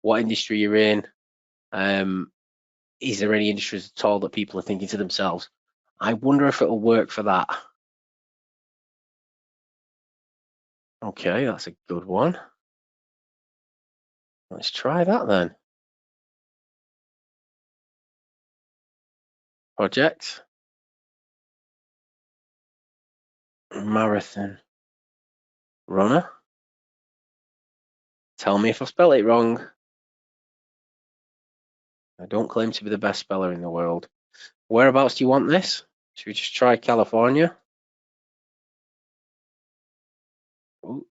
[SPEAKER 2] What industry you're in? Is there any industries at all that people are thinking to themselves, I wonder if it'll work for that? Okay, that's a good one. Let's try that then. Project. Marathon runner. Tell me if I spell it wrong. I don't claim to be the best speller in the world. Whereabouts do you want this? Should we just try California? Ooh.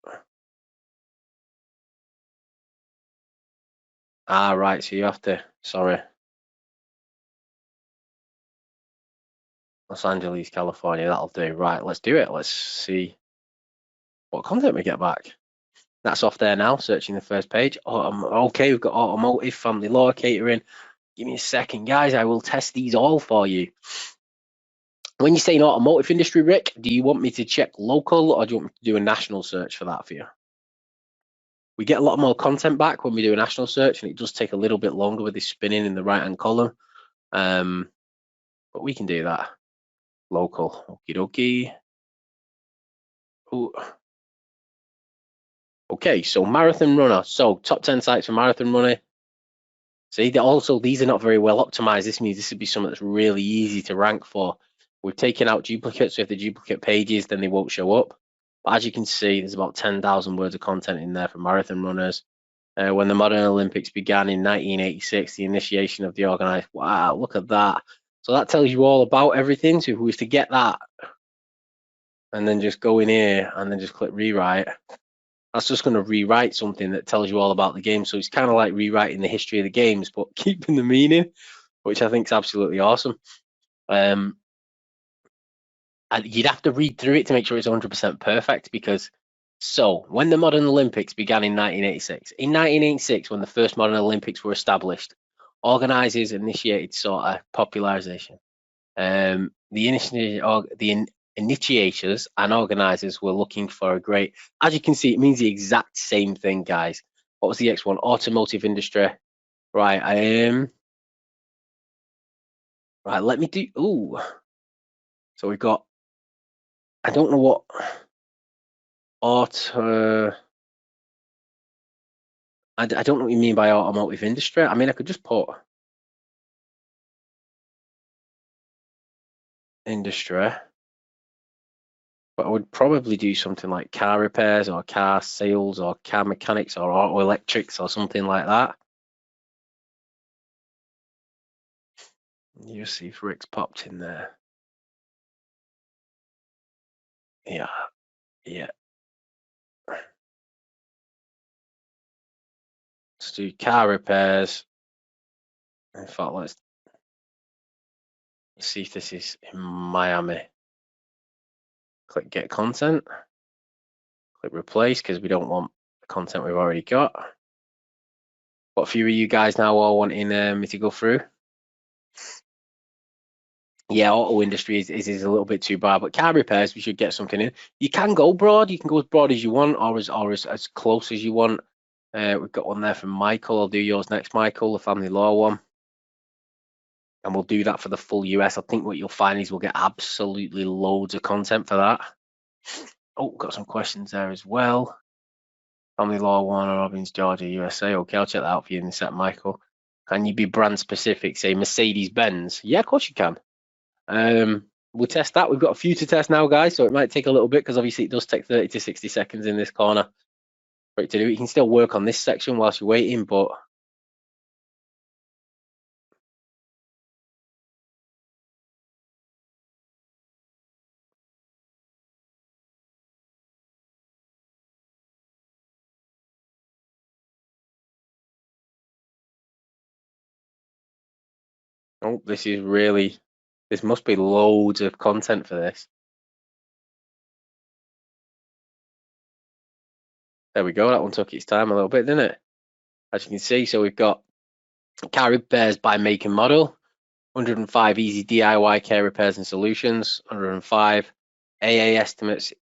[SPEAKER 2] Ah, right, so you have to, sorry. Los Angeles, California, that'll do. Right, let's do it. Let's see what content we get back. That's off there now, searching the first page. Okay, we've got automotive, family law, catering. Give me a second, guys. I will test these all for you. When you say an automotive industry, Rick, do you want me to check local, or do you want me to do a national search for that for you? We get a lot more content back when we do a national search, and it does take a little bit longer with this spinning in the right-hand column. But we can do that. Local, okie dokie. Ooh. Okay, so marathon runner. So top 10 sites for marathon runner. See, these are not very well optimized. This means this would be something that's really easy to rank for. We've taken out duplicates, so if the duplicate pages, then they won't show up. But as you can see, there's about 10,000 words of content in there for marathon runners. when the modern Olympics began in 1986, the initiation of the organized. Wow, look at that. So that tells you all about everything. So if we was to get that and then just go in here and then just click rewrite, that's just going to rewrite something that tells you all about the game. So it's kind of like rewriting the history of the games, but keeping the meaning, which I think is absolutely awesome. And you'd have to read through it to make sure it's 100% perfect, because so when the modern Olympics began in 1986, when the first modern Olympics were established, organizers initiated sort of popularization. The initiators and organizers were looking for a great, as you can see, it means the exact same thing, guys. What was the next one? Automotive industry. Right, right, let me do, ooh. So we've got, I don't know what, I don't know what you mean by automotive industry. I mean, I could just put industry, but I would probably do something like car repairs or car sales or car mechanics or auto electrics or something like that. You see if Rick's popped in there. Yeah, yeah. Let's do car repairs. In fact, let's see if this is in Miami. Click get content. Click replace, because we don't want the content we've already got. What few of you guys now are wanting me to go through? Yeah, auto industry is a little bit too bad, but car repairs, we should get something in. You can go broad. You can go as broad as you want, or as close as you want. We've got one there from Michael. I'll do yours next, Michael, the family law one. And we'll do that for the full US. I think what you'll find is we'll get absolutely loads of content for that. Oh, got some questions there as well. Family law, Warner Robins, Georgia, USA. Okay, I'll check that out for you in a sec, Michael. Can you be brand specific, say Mercedes-Benz? Yeah, of course you can. We'll test that. We've got a few to test now, guys, so it might take a little bit, because obviously it does take 30 to 60 seconds in this corner for it to do. You can still work on this section whilst you're waiting, but oh, this must be loads of content for this. There we go. That one took its time a little bit, didn't it? As you can see, so we've got car repairs by make and model, 105 easy DIY care repairs and solutions, 105 AA estimates,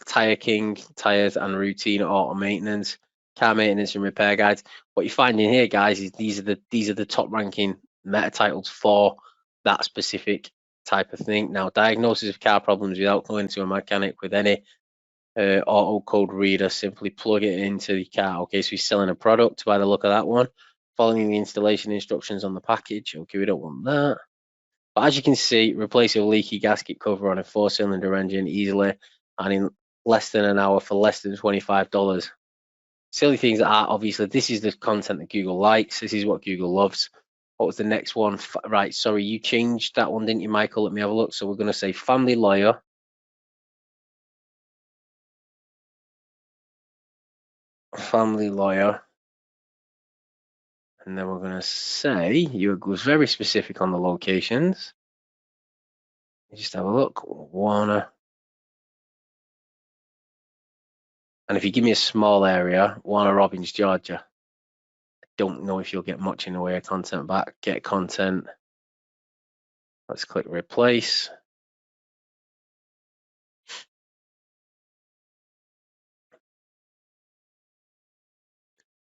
[SPEAKER 2] Tire King, tires and routine auto maintenance, car maintenance and repair guides. What you're finding here, guys, is these are the top ranking meta titles for that specific type of thing. Now, diagnosis of car problems without going to a mechanic with any auto code reader, simply plug it into the car. Okay, so he's selling a product by the look of that one. Following the installation instructions on the package. Okay, we don't want that. But as you can see, replace a leaky gasket cover on a 4-cylinder engine easily and in less than an hour for less than $25. Silly things like that. Obviously, this is the content that Google likes. This is what Google loves. What was the next one? Right, sorry, you changed that one, didn't you, Michael? Let me have a look. So we're going to say family lawyer. Family lawyer. And then we're going to say, you was very specific on the locations. Just have a look. Warner. And if you give me a small area, Warner Robins, Georgia, I don't know if you'll get much in the way of content back. Get content. Let's click replace.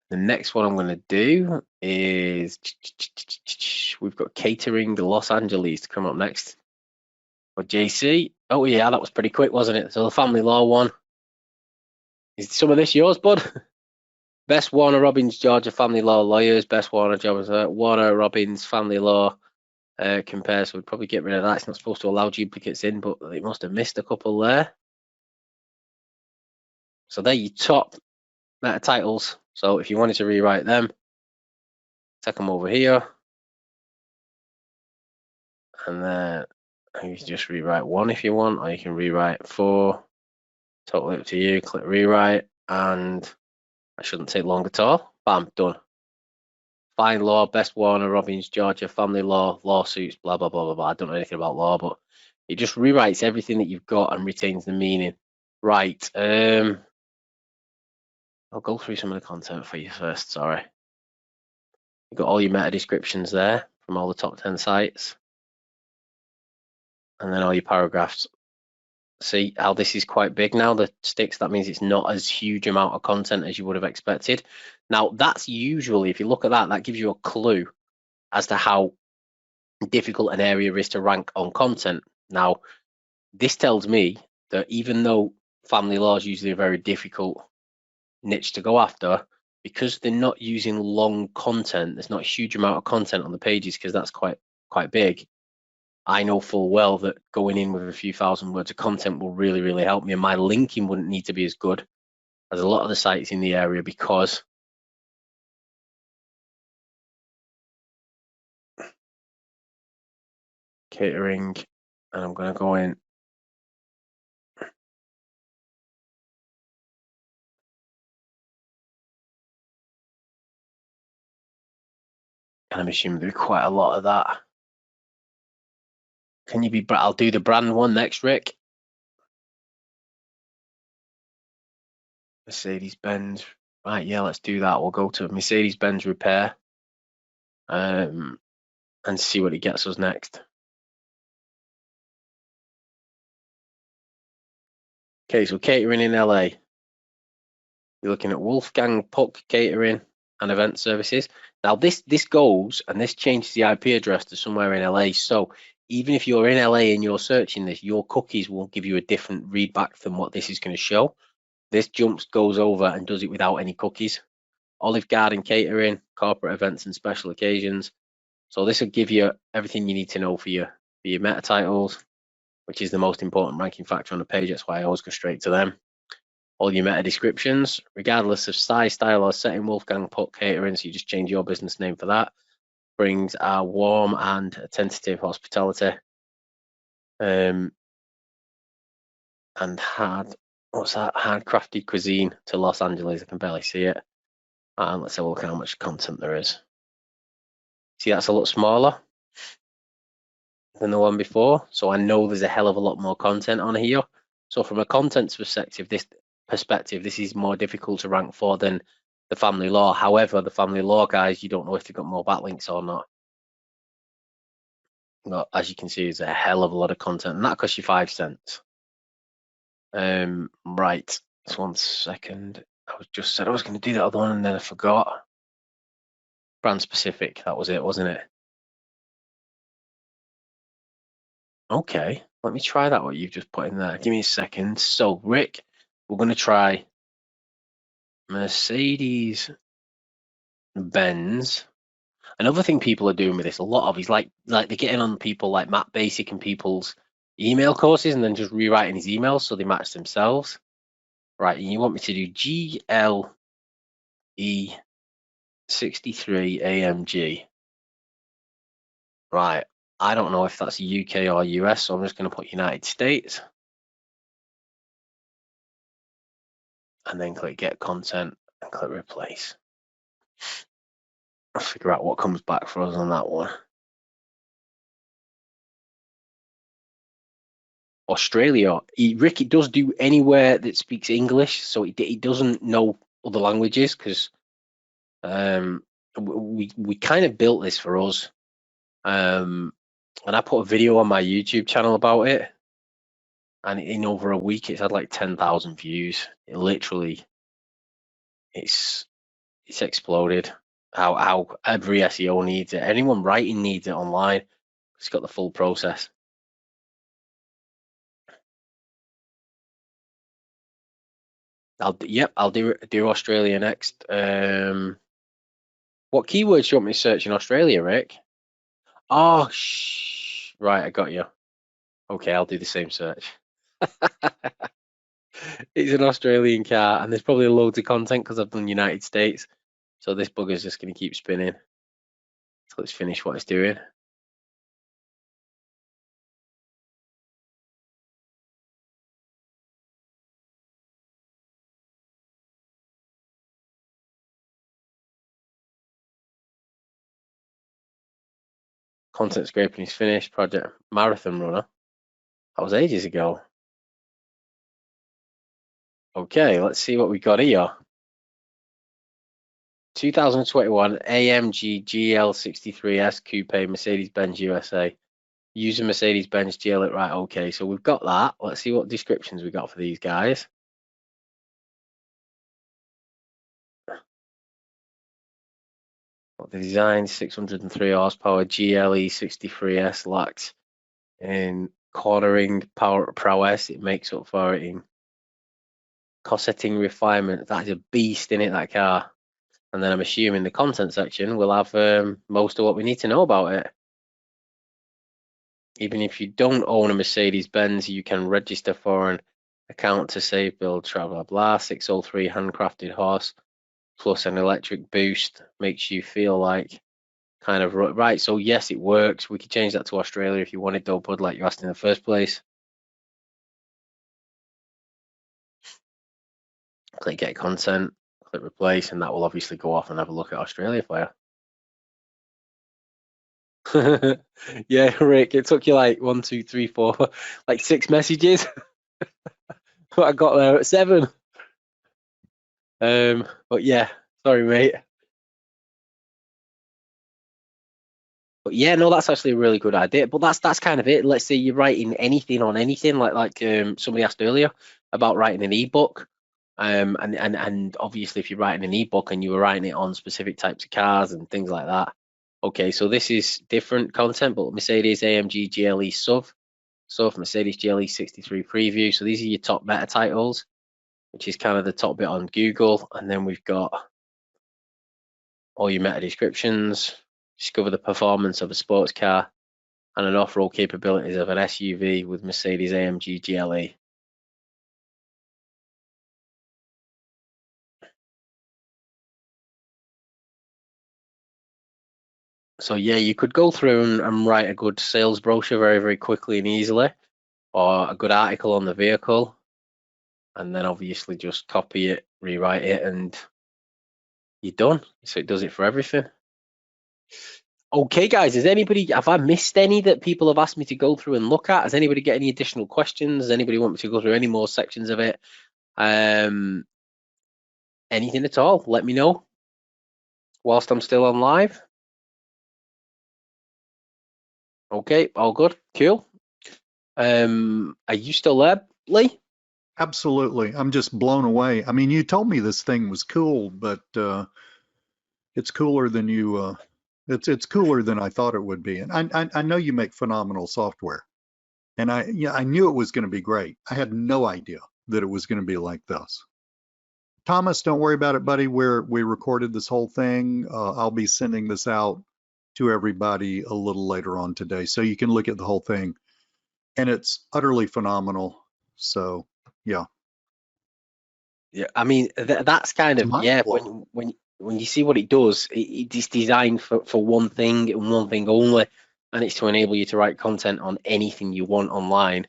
[SPEAKER 2] The next one I'm going to do is, we've got catering the Los Angeles to come up next. Or JC. Oh yeah, that was pretty quick, wasn't it? So the family law one. Is some of this yours, bud? Best Warner Robins Georgia family law lawyers. Best Warner Robins family law compares. So we'd probably get rid of that. It's not supposed to allow duplicates in, but it must have missed a couple there. So they're your top meta titles So if you wanted to rewrite them, take them over here, and then you can just rewrite one if you want, or you can rewrite 4. Totally up to you. Click rewrite, and that shouldn't take long at all. Bam, done. Fine law, Best Warner, Robbins, Georgia, family law, lawsuits, blah, blah, blah, blah, blah. I don't know anything about law, but it just rewrites everything that you've got and retains the meaning. Right. I'll go through some of the content for you first, sorry. You've got all your meta descriptions there from all the top 10 sites. And then all your paragraphs. See how this is quite big now, the sticks. That means it's not as huge amount of content as you would have expected. Now, that's usually, if you look at that, that gives you a clue as to how difficult an area is to rank on content. Now, this tells me that even though family law is usually a very difficult niche to go after, because they're not using long content, there's not a huge amount of content on the pages because that's quite big. I know full well that going in with a few thousand words of content will really, really help me, and my linking wouldn't need to be as good as a lot of the sites in the area because catering, and I'm going to go in. And I'm assuming there'll be quite a lot of that. Can you be? I'll do the brand one next, Rick. Mercedes-Benz. Right, yeah, let's do that. We'll go to Mercedes-Benz repair and see what it gets us next. Okay, so catering in LA. You're looking at Wolfgang Puck Catering and Event Services. Now this goes and this changes the IP address to somewhere in LA. So even if you're in LA and you're searching this, your cookies will give you a different readback than what this is going to show. This goes over and does it without any cookies. Olive Garden Catering, corporate events and special occasions. So this will give you everything you need to know for your meta titles, which is the most important ranking factor on the page. That's why I always go straight to them. All your meta descriptions, regardless of size, style, or setting. Wolfgang Puck Catering, so you just change your business name for that. Brings a warm and attentive hospitality. And what's that? Handcrafted cuisine to Los Angeles. I can barely see it. And let's have a look at how much content there is. See, that's a lot smaller than the one before. So I know there's a hell of a lot more content on here. So from a content perspective, this is more difficult to rank for than the family law. However, the family law guys, you don't know if they've got more backlinks or not. But as you can see, there's a hell of a lot of content, and that costs you 5 cents. Right, just 1 second. I just said I was going to do that other one, and then I forgot. Brand specific, that was it, wasn't it? Okay, let me try that, what you've just put in there. Give me a second. So, Rick, we're going to try Mercedes-Benz. Another thing people are doing with this, a lot of, is like they're getting on people like Matt Basic and people's email courses and then just rewriting his emails so they match themselves. Right, and you want me to do GLE63 AMG. Right, I don't know if that's UK or US, so I'm just going to put United States. And then click Get Content and click Replace. I'll figure out what comes back for us on that one. Australia, Rick, it does do anywhere that speaks English, so it doesn't know other languages because we kind of built this for us. And I put a video on my YouTube channel about it, and in over a week it's had like 10,000 views. It literally, it's exploded. How every SEO needs it. Anyone writing needs it online. It's got the full process. I'll do Australia next. What keywords do you want me to search in Australia, Rick? Oh, right, I got you. Okay, I'll do the same search. It's an Australian car, and there's probably loads of content because I've done United States. So this bugger's just going to keep spinning. So let's finish what it's doing. Content scraping is finished. Project Marathon Runner. That was ages ago. Okay, let's see what we got here. 2021 AMG GL63S Coupe Mercedes-Benz USA. Use a Mercedes-Benz GL. Right, okay, so we've got that. Let's see what descriptions we got for these guys. What the design, 603 horsepower GLE 63S lacks in cornering power prowess. It makes up for it in cost-setting refinement. That's a beast in it, that car. And then I'm assuming the content section will have most of what we need to know about it. Even if you don't own a Mercedes-Benz, you can register for an account to save, build, travel, blah. 603 handcrafted horse plus an electric boost makes you feel like kind of right. So yes, it works. We could change that to Australia if you wanted, though, bud, like you asked in the first place. Click get content, click replace, and that will obviously go off and have a look at Australia for you. Yeah, Rick, it took you like 1, 2, 3, 4, like 6 messages. But I got there at 7. But yeah, sorry, mate. But yeah, no, that's actually a really good idea. But that's kind of it. Let's say you're writing anything on anything, like somebody asked earlier about writing an ebook. And obviously if you're writing an ebook and you were writing it on specific types of cars and things like that. Okay, so this is different content, but Mercedes AMG GLE SUV, Mercedes GLE 63 preview. So these are your top meta titles, which is kind of the top bit on Google. And then we've got all your meta descriptions, discover the performance of a sports car and an off-road capabilities of an SUV with Mercedes AMG GLE. So yeah, you could go through and write a good sales brochure very, very quickly and easily, or a good article on the vehicle, and then obviously just copy it, rewrite it, and you're done. So it does it for everything. Okay, guys, have I missed any that people have asked me to go through and look at? Has anybody got any additional questions? Does anybody want me to go through any more sections of it? Anything at all, let me know whilst I'm still on live. Okay, all good, cool. Are you still there, Lee?
[SPEAKER 1] Absolutely. I'm just blown away. I mean, you told me this thing was cool, but it's cooler than you it's cooler than I thought it would be. And I know you make phenomenal software. And I knew it was going to be great. I had no idea that it was going to be like this. Thomas, don't worry about it, buddy. We recorded this whole thing. I'll be sending this out to everybody a little later on today, so you can look at the whole thing. And it's utterly phenomenal. So, yeah.
[SPEAKER 2] Yeah, I mean that's kind of when you see what it does, it's designed for one thing and one thing only, and it's to enable you to write content on anything you want online,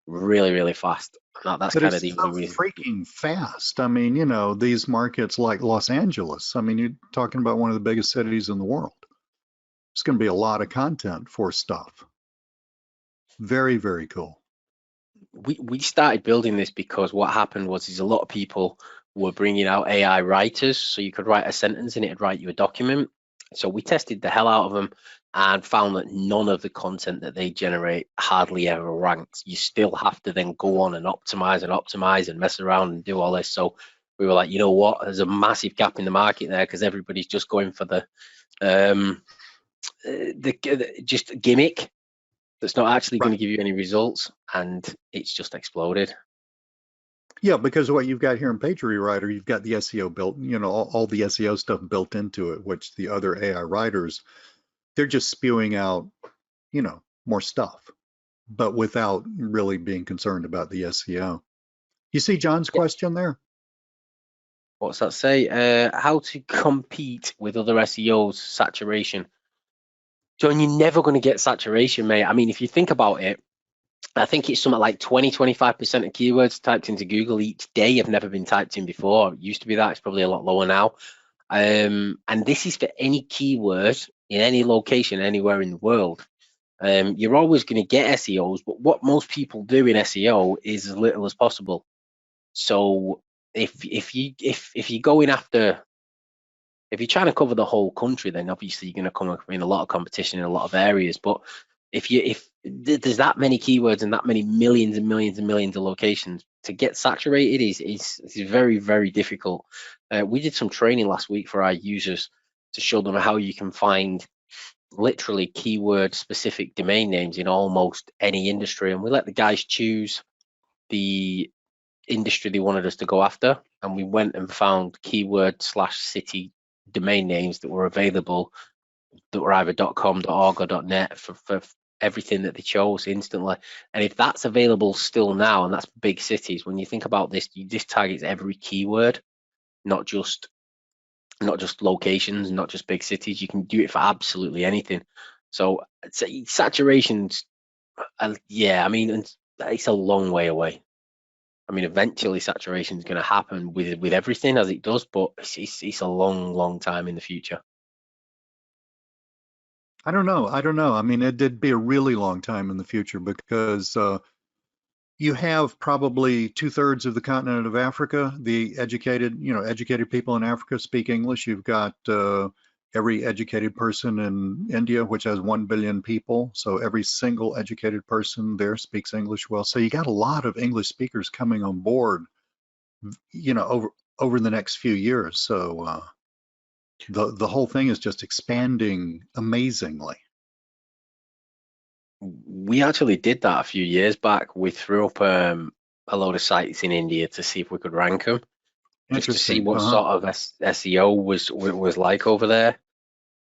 [SPEAKER 2] really, really fast. That's kind of the
[SPEAKER 1] so freaking fast. I mean, you know, these markets like Los Angeles. I mean, you're talking about one of the biggest cities in the world. It's going to be a lot of content for stuff. Very, very cool.
[SPEAKER 2] We started building this because what happened was a lot of people were bringing out AI writers, so you could write a sentence and it'd write you a document. So we tested the hell out of them and found that none of the content that they generate hardly ever ranks. You still have to then go on and optimize and mess around and do all this. So we were like, you know what, there's a massive gap in the market there because everybody's just going for the just gimmick that's not actually going to give you any results, and it's just exploded.
[SPEAKER 1] Yeah, because what you've got here in PageRewriter, you've got the SEO built, you know, all the SEO stuff built into it, which the other AI writers, they're just spewing out, you know, more stuff, but without really being concerned about the SEO. You see John's
[SPEAKER 2] Yeah.
[SPEAKER 1] question there?
[SPEAKER 2] What's that say? How to compete with other SEOs, saturation. John, you're never going to get saturation, mate. I mean, if you think about it, I think it's something like 20-25% of keywords typed into Google each day have never been typed in before. It used to be that. It's probably a lot lower now. And this is for any keyword in any location, anywhere in the world. You're always going to get SEOs, but what most people do in SEO is as little as possible. So if you're going after, if you're trying to cover the whole country, then obviously you're going to come up in a lot of competition in a lot of areas. But if there's that many keywords and that many millions and millions and millions of locations, to get saturated is very, very difficult. We did some training last week for our users to show them how you can find literally keyword specific domain names in almost any industry, and we let the guys choose the industry they wanted us to go after, and we went and found keyword/city domain names that were available that were either .com, .org, or .net for everything that they chose instantly. And if that's available still now, and that's big cities, when you think about this, this targets every keyword, not just locations, not just big cities. You can do it for absolutely anything. So saturation's, yeah, I mean, it's a long way away. I mean, eventually saturation is going to happen with everything as it does, but it's a long time in the future.
[SPEAKER 1] I don't know. I mean, it'd be a really long time in the future because you have probably 2/3 of the continent of Africa. The educated people in Africa speak English. You've got every educated person in India, which has 1 billion people. So every single educated person there speaks English well. So you got a lot of English speakers coming on board, over the next few years. So the whole thing is just expanding amazingly.
[SPEAKER 2] We actually did that a few years back. We threw up a load of sites in India to see if we could rank them, just to see what sort of SEO was like over there.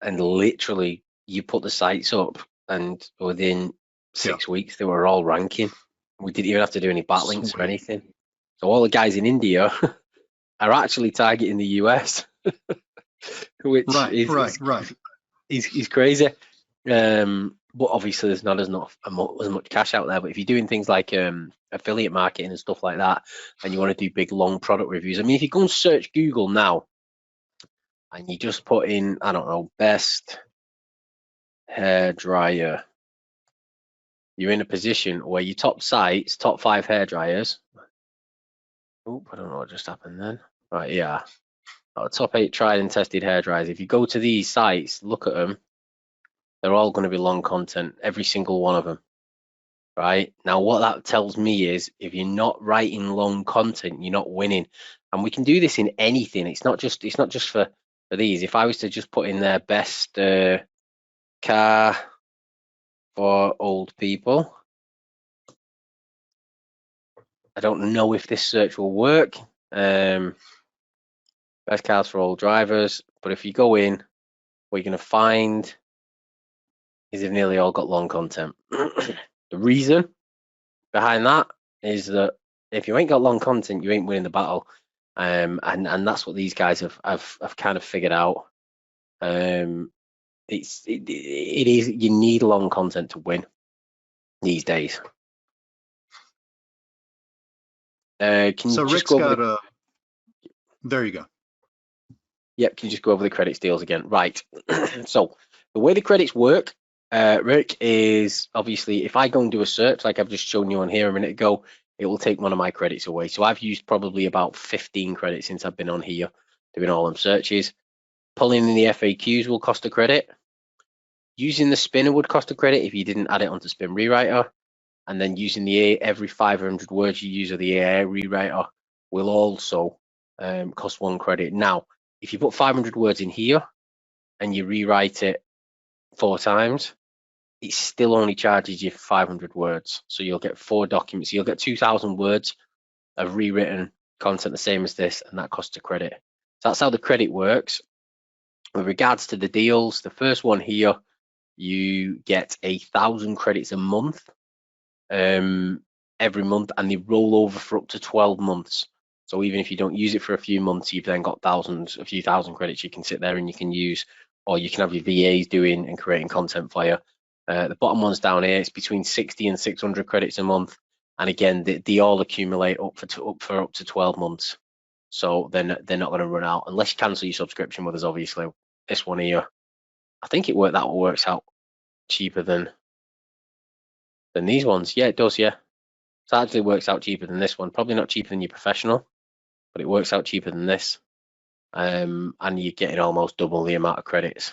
[SPEAKER 2] And literally, you put the sites up, and within 6 weeks, they were all ranking. We didn't even have to do any backlinks or anything. So all the guys in India are actually targeting the US, which is crazy. But obviously, there's not as much cash out there. But if you're doing things like affiliate marketing and stuff like that, and you want to do big long product reviews, I mean, if you go and search Google now, and you just put in, I don't know, best hair dryer, you're in a position where your top sites, top 5 hair dryers. Oh, I don't know what just happened then. Right, yeah. Top 8 tried and tested hair dryers. If you go to these sites, look at them, they're all going to be long content, every single one of them. Right now, what that tells me is if you're not writing long content, you're not winning. And we can do this in anything. It's not just for these. If I was to just put in their best car for old people, I don't know if this search will work. Best cars for old drivers, but if you go in, what you're going to find is they've nearly all got long content. The reason behind that is that if you ain't got long content, you ain't winning the battle. And that's what these guys have kind of figured out. It is, you need long content to win these days. Can
[SPEAKER 1] so
[SPEAKER 2] you
[SPEAKER 1] Rick's got there you go.
[SPEAKER 2] Yep, can you just go over the credits deals again? Right. So the way the credits work, Rick, is obviously if I go and do a search like I've just shown you on here a minute ago, it will take one of my credits away. So I've used probably about 15 credits since I've been on here doing all them searches. Pulling in the FAQs will cost a credit. Using the spinner would cost a credit if you didn't add it onto Spin Rewriter. And then using the every 500 words you use of the AI rewriter will also cost 1 credit. Now, if you put 500 words in here and you rewrite it 4 times, it still only charges you 500 words. So you'll get 4 documents. You'll get 2,000 words of rewritten content, the same as this, and that costs a credit. So that's how the credit works. With regards to the deals, the first one here, you get 1,000 credits a month. every month, and they roll over for up to 12 months. So even if you don't use it for a few months, you've then got a few thousand credits you can sit there and you can use, or you can have your VAs doing and creating content for you. The bottom one's down here. It's between 60 and 600 credits a month, and again, they all accumulate up for up to 12 months. So they're not going to run out unless you cancel your subscription with us. Obviously, this one here, I think that works out cheaper than these ones. Yeah, it does. Yeah, so it actually works out cheaper than this one. Probably not cheaper than your professional, but it works out cheaper than this. And you're getting almost double the amount of credits.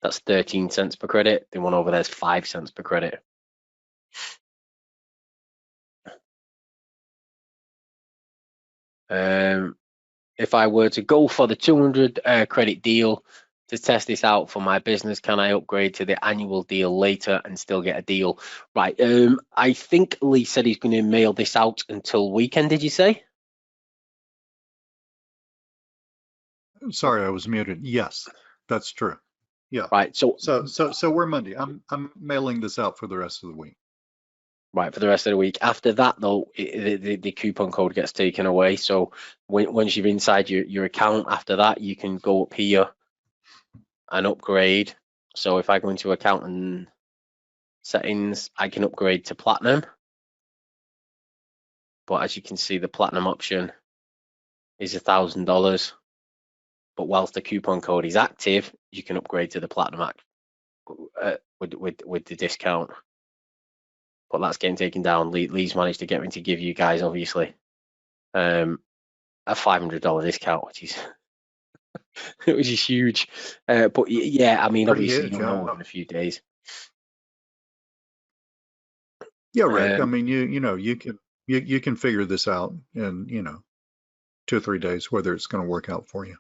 [SPEAKER 2] That's 13 cents per credit. The one over there is 5 cents per credit. If I were to go for the 200 credit deal to test this out for my business, can I upgrade to the annual deal later and still get a deal? Right. I think Lee said he's going to mail this out until weekend. Did you say?
[SPEAKER 1] Sorry, I was muted. Yes, that's true. Yeah.
[SPEAKER 2] Right. So
[SPEAKER 1] we're Monday. I'm mailing this out for the rest of the week.
[SPEAKER 2] Right, for the rest of the week. After that, though, the coupon code gets taken away. So once you're inside your account, after that, you can go up here and upgrade. So if I go into account and settings, I can upgrade to platinum. But as you can see, the platinum option is $1,000. But whilst the coupon code is active, you can upgrade to the platinum with the discount. But that's getting taken down. Lee's managed to get me to give you guys, obviously, a $500 discount, which is huge. But yeah, I mean, obviously, you'll know in a few days.
[SPEAKER 1] Yeah, Rick. I mean, you can figure this out in 2 or 3 days whether it's going to work out for you.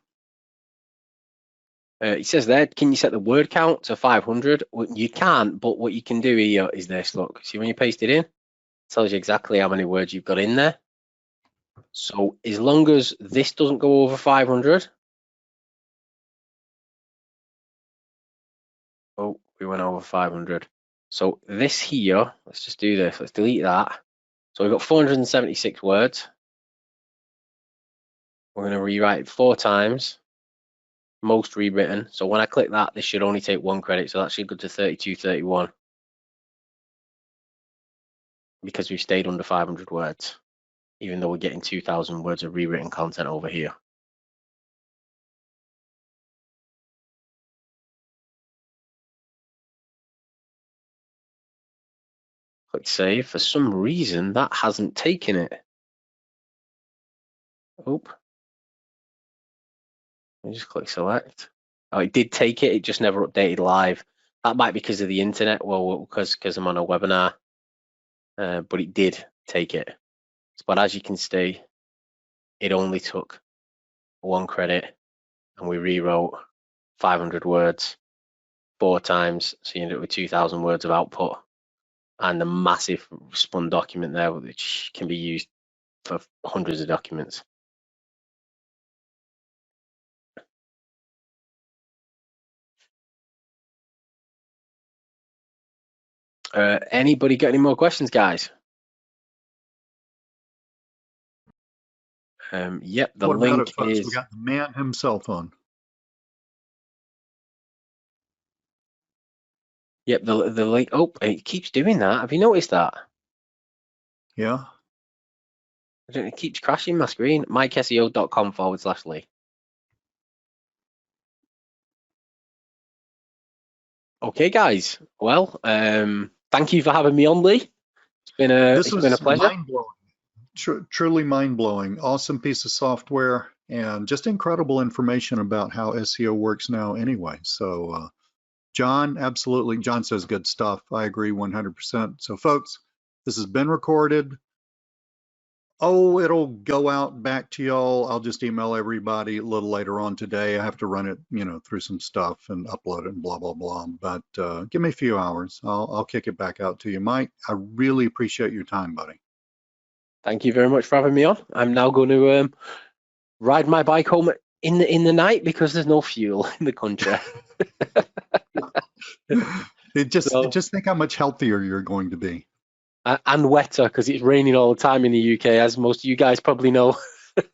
[SPEAKER 2] It says there, can you set the word count to 500? Well, you can, but what you can do here is this. Look, see when you paste it in, it tells you exactly how many words you've got in there. So as long as this doesn't go over 500. Oh, we went over 500. So this here, let's just do this. Let's delete that. So we've got 476 words. We're going to rewrite it 4 times. Most rewritten. So when I click that, this should only take 1 credit. So that should go to 32.31 because we've stayed under 500 words, even though we're getting 2,000 words of rewritten content over here. Click save. For some reason, that hasn't taken it. Oop. I just click select. Oh, it did take it. It just never updated live. That might be because of the internet. Well, because I'm on a webinar. But it did take it. But as you can see, it only took 1 credit, and we rewrote 500 words 4 times. So you end up with 2,000 words of output and a massive spun document there, which can be used for hundreds of documents. Anybody got any more questions, guys? Yep, the link is.
[SPEAKER 1] We got the man himself on.
[SPEAKER 2] Yep, the link. Oh, it keeps doing that. Have you noticed that?
[SPEAKER 1] Yeah.
[SPEAKER 2] It keeps crashing my screen. MikeSEO.com/Lee. Okay, guys. Well, thank you for having me on, Lee. It's been a pleasure.
[SPEAKER 1] Mind-blowing. Truly mind-blowing. Awesome piece of software and just incredible information about how SEO works now anyway. So John, absolutely. John says good stuff. I agree 100%. So folks, this has been recorded. Oh, it'll go out back to y'all. I'll just email everybody a little later on today. I have to run it, through some stuff and upload it and blah, blah, blah. But give me a few hours. I'll kick it back out to you. Mike, I really appreciate your time, buddy.
[SPEAKER 2] Thank you very much for having me on. I'm now going to ride my bike home in the night because there's no fuel in the country.
[SPEAKER 1] Just think how much healthier you're going to be.
[SPEAKER 2] and wetter because it's raining all the time in the UK, as most of you guys probably know.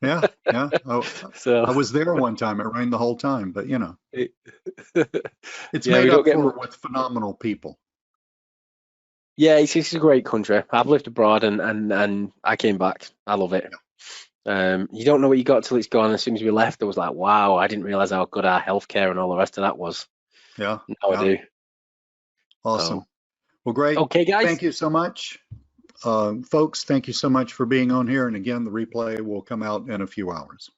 [SPEAKER 1] Yeah, yeah. Oh,
[SPEAKER 2] So
[SPEAKER 1] I was there one time. It rained the whole time, but you know,
[SPEAKER 2] it,
[SPEAKER 1] it's
[SPEAKER 2] yeah, we
[SPEAKER 1] made
[SPEAKER 2] don't
[SPEAKER 1] up
[SPEAKER 2] get
[SPEAKER 1] for with phenomenal people.
[SPEAKER 2] yeah, it's a great country. I've lived abroad and I came back. I love it. You don't know what you got till it's gone. As soon as we left, I was like, wow, I didn't realize how good our healthcare and all the rest of that was.
[SPEAKER 1] Yeah,
[SPEAKER 2] Now I
[SPEAKER 1] yeah.
[SPEAKER 2] do.
[SPEAKER 1] Awesome.
[SPEAKER 2] So,
[SPEAKER 1] Well, great.
[SPEAKER 2] okay, guys.
[SPEAKER 1] Thank you so much. Folks, thank you so much for being on here. And again, the replay will come out in a few hours.